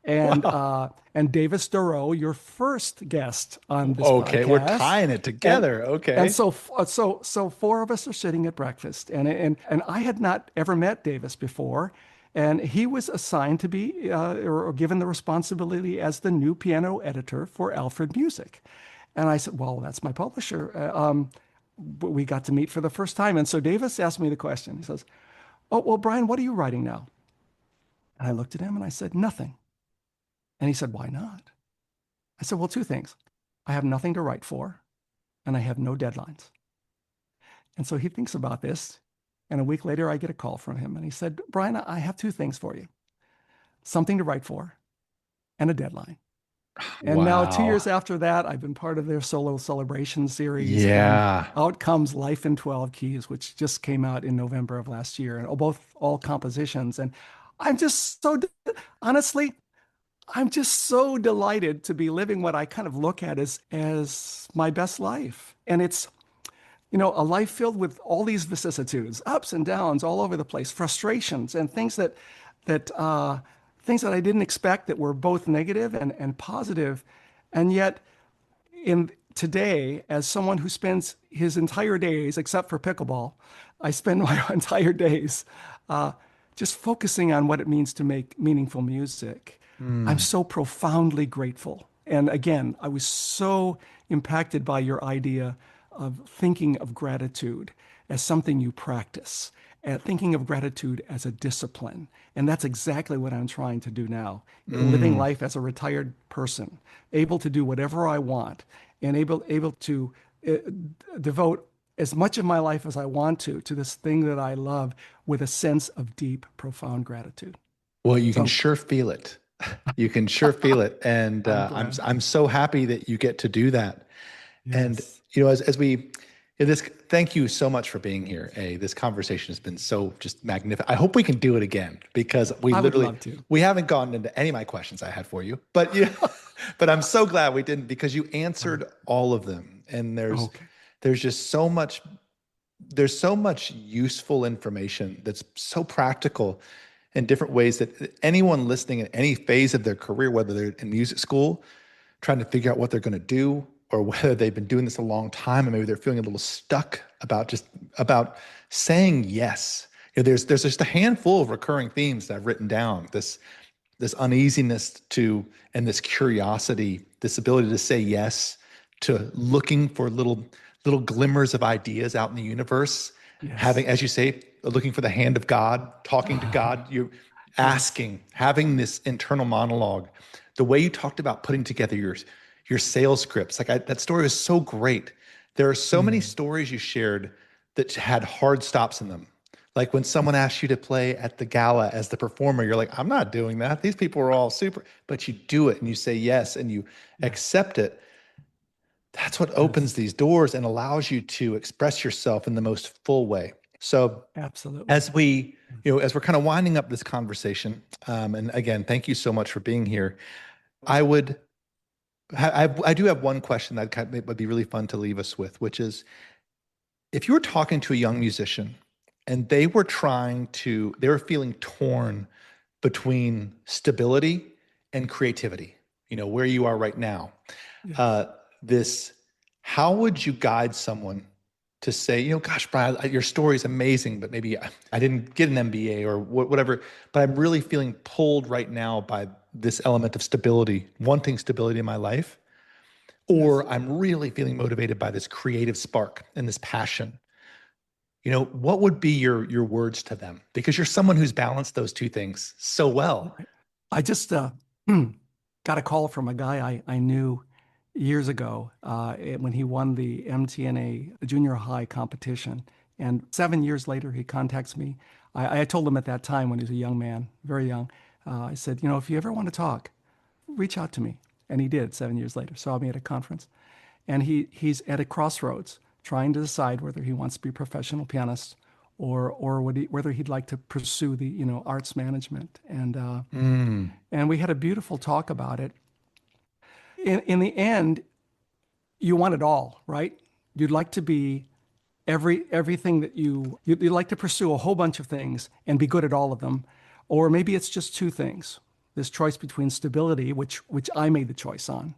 Wow. And Davis Duro, your first guest on this Okay, we're podcast. tying it And together. and Okay. so four of us are sitting at breakfast, and I had not ever met Davis before, and he was assigned to be or given the responsibility as the new piano editor for Alfred Music, and I said, well, that's my publisher. But we got to meet for the first time, and so Davis asked me the question. He says, "Oh, well, Brian, what are you writing now?" And I looked at him and I said, "Nothing." And he said, "Why not?" I said, "Well, two things. I have nothing to write for, and I have no deadlines." And so he thinks about this. And a week later, I get a call from him. And he said, "Brian, I have two things for you: something to write for and a deadline." And now, 2 years Wow. after that, I've been part of their solo celebration series. And Yeah. out comes Life in 12 Keys, which just came out in November of last year, and all compositions. And I'm just so, honestly, I'm just so delighted to be living what I kind of look at as my best life. And it's, a life filled with all these vicissitudes, ups and downs all over the place, frustrations and that things that I didn't expect, that were both negative and positive. And yet, in today, as someone who spends his entire days, except for pickleball, I spend my entire days uh, just focusing on what it means to make meaningful music. I'm Mm. so profoundly grateful. And again, I was so impacted by your idea of thinking of gratitude as something you practice, and thinking of gratitude as a discipline. And that's exactly what I'm trying to do now. Living Mm. life as a retired person, able to do whatever I want, and able to uh, devote as much of my life as I want to this thing that I love with a sense of deep, profound gratitude. Well, you can So sure feel it. You can sure feel it, and I'm I'm glad. I'm so happy that you get to do that. And Yes. as we this thank you so much for being here. This conversation has been so just magnificent. I hope we can do it again because I would love to. we haven't gotten into any of my questions I had for you. But but I'm so glad we didn't because you answered all of them. And Okay. there's just so much there's so much useful information that's so practical in different ways that anyone listening in any phase of their career, whether they're in music school, trying to figure out what they're going to do, or whether they've been doing this a long time and maybe they're feeling a little stuck about saying yes. There's just a handful of recurring themes that I've written down. This uneasiness to and this curiosity, this ability to say yes, to looking for little glimmers of ideas out in the universe, Yes. having, as you say, looking for the hand of God, talking to God, you Yes. asking, having this internal monologue. The way you talked about putting together your sales scripts, that story was so great. There are so many Mm. stories you shared that had hard stops in them. Like when someone asks you to play at the gala as the performer, you're like, I'm not doing that. These people are all super, but you do it and you say yes and you Yes. accept it. That's what opens Yes. these doors and allows you to express yourself in the most full way. So Absolutely. as as we're kind of winding up this conversation, and again, thank you so much for being here. I would, I do have one question that would be really fun to leave us with, which is if you were talking to a young musician and they were feeling torn between stability and creativity, where you are right now, Yes. uh, this, how would you guide someone to say, gosh, Brian, your story is amazing, but maybe I didn't get an MBA or whatever, but I'm really feeling pulled right now by this element of stability, wanting stability in my life, Yes. or I'm really feeling motivated by this creative spark and this passion. What would be your words to them? Because you're someone who's balanced those two things so well. Right. I just got a call from a guy I knew years ago when he won the MTNA junior high competition. And 7 years later, he contacts me. I told him at that time when he was a young man, very young, I said, if you ever want to talk, reach out to me. And he did 7 years later, saw me at a conference. And he's at a crossroads trying to decide whether he wants to be a professional pianist or whether he'd like to pursue the arts management. Mm. And we had a beautiful talk about it. In the end, you want it all, right? You'd like to be everything that you'd like to pursue a whole bunch of things and be good at all of them, or maybe it's just two things. This choice between stability, which I made the choice on,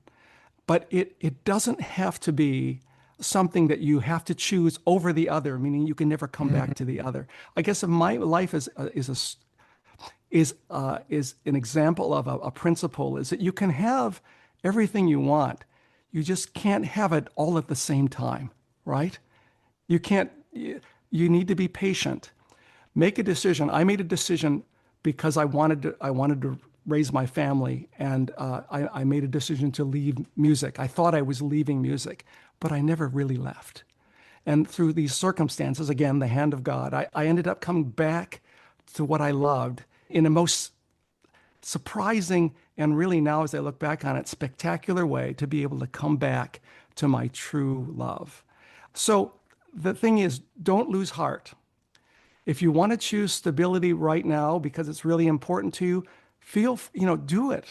but it doesn't have to be something that you have to choose over the other, meaning you can never come back to the other. I guess if my life is an example of a principle is that you can have everything you want. You just can't have it all at the same time, right? You can't, you need to be patient. Make a decision. I made a decision because I wanted to raise my family, and I made a decision to leave music. I thought I was leaving music, but I never really left. And through these circumstances, again, the hand of God, I ended up coming back to what I loved in a most surprising and really now, as I look back on it, spectacular way to be able to come back to my true love. So the thing is, don't lose heart. If you want to choose stability right now because it's really important to you, do it.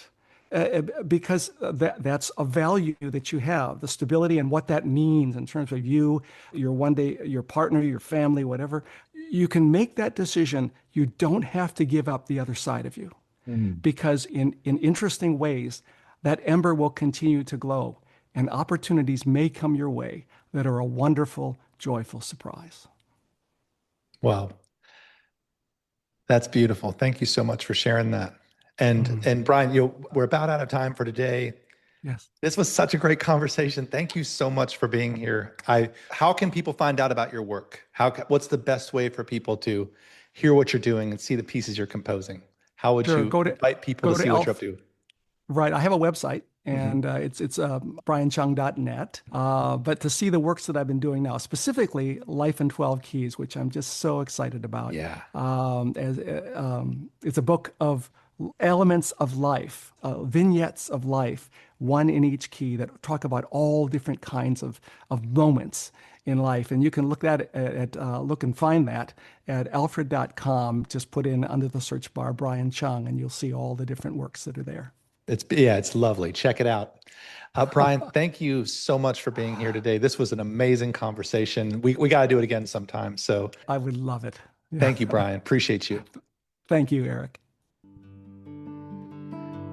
Because that's a value that you have, the stability and what that means in terms of you, your one day, your partner, your family, whatever. You can make that decision. You don't have to give up the other side of you Mm. because in interesting ways, that ember will continue to glow and opportunities may come your way that are a wonderful, joyful surprise. Wow. That's beautiful. Thank you so much for sharing that. And Brian, we're about out of time for today. Yes. This was such a great conversation. Thank you so much for being here. How can people find out about your work? What's the best way for people to hear what you're doing and see the pieces you're composing? How would Sure. you invite people to see what you're up to? Right. I have a website, and it's brianchung.net. But to see the works that I've been doing now, specifically Life in 12 Keys, which I'm just so excited about. Yeah. It's a book of elements of life, vignettes of life, one in each key that talk about all different kinds of moments in life. And you can look and find that at alfred.com. Just put in under the search bar Brian Chung, and you'll see all the different works that are there. It's lovely. Check it out. Brian, thank you so much for being here today. This was an amazing conversation. We got to do it again sometime. So I would love it. Yeah. Thank you, Brian. Appreciate you. Thank you, Eric.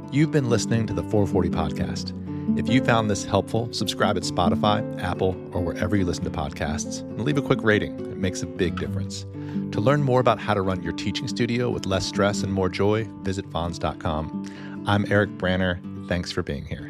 You've been listening to the 440 Podcast. If you found this helpful, subscribe at Spotify, Apple, or wherever you listen to podcasts, and leave a quick rating. It makes a big difference. To learn more about how to run your teaching studio with less stress and more joy, visit fonz.com. I'm Eric Branner. Thanks for being here.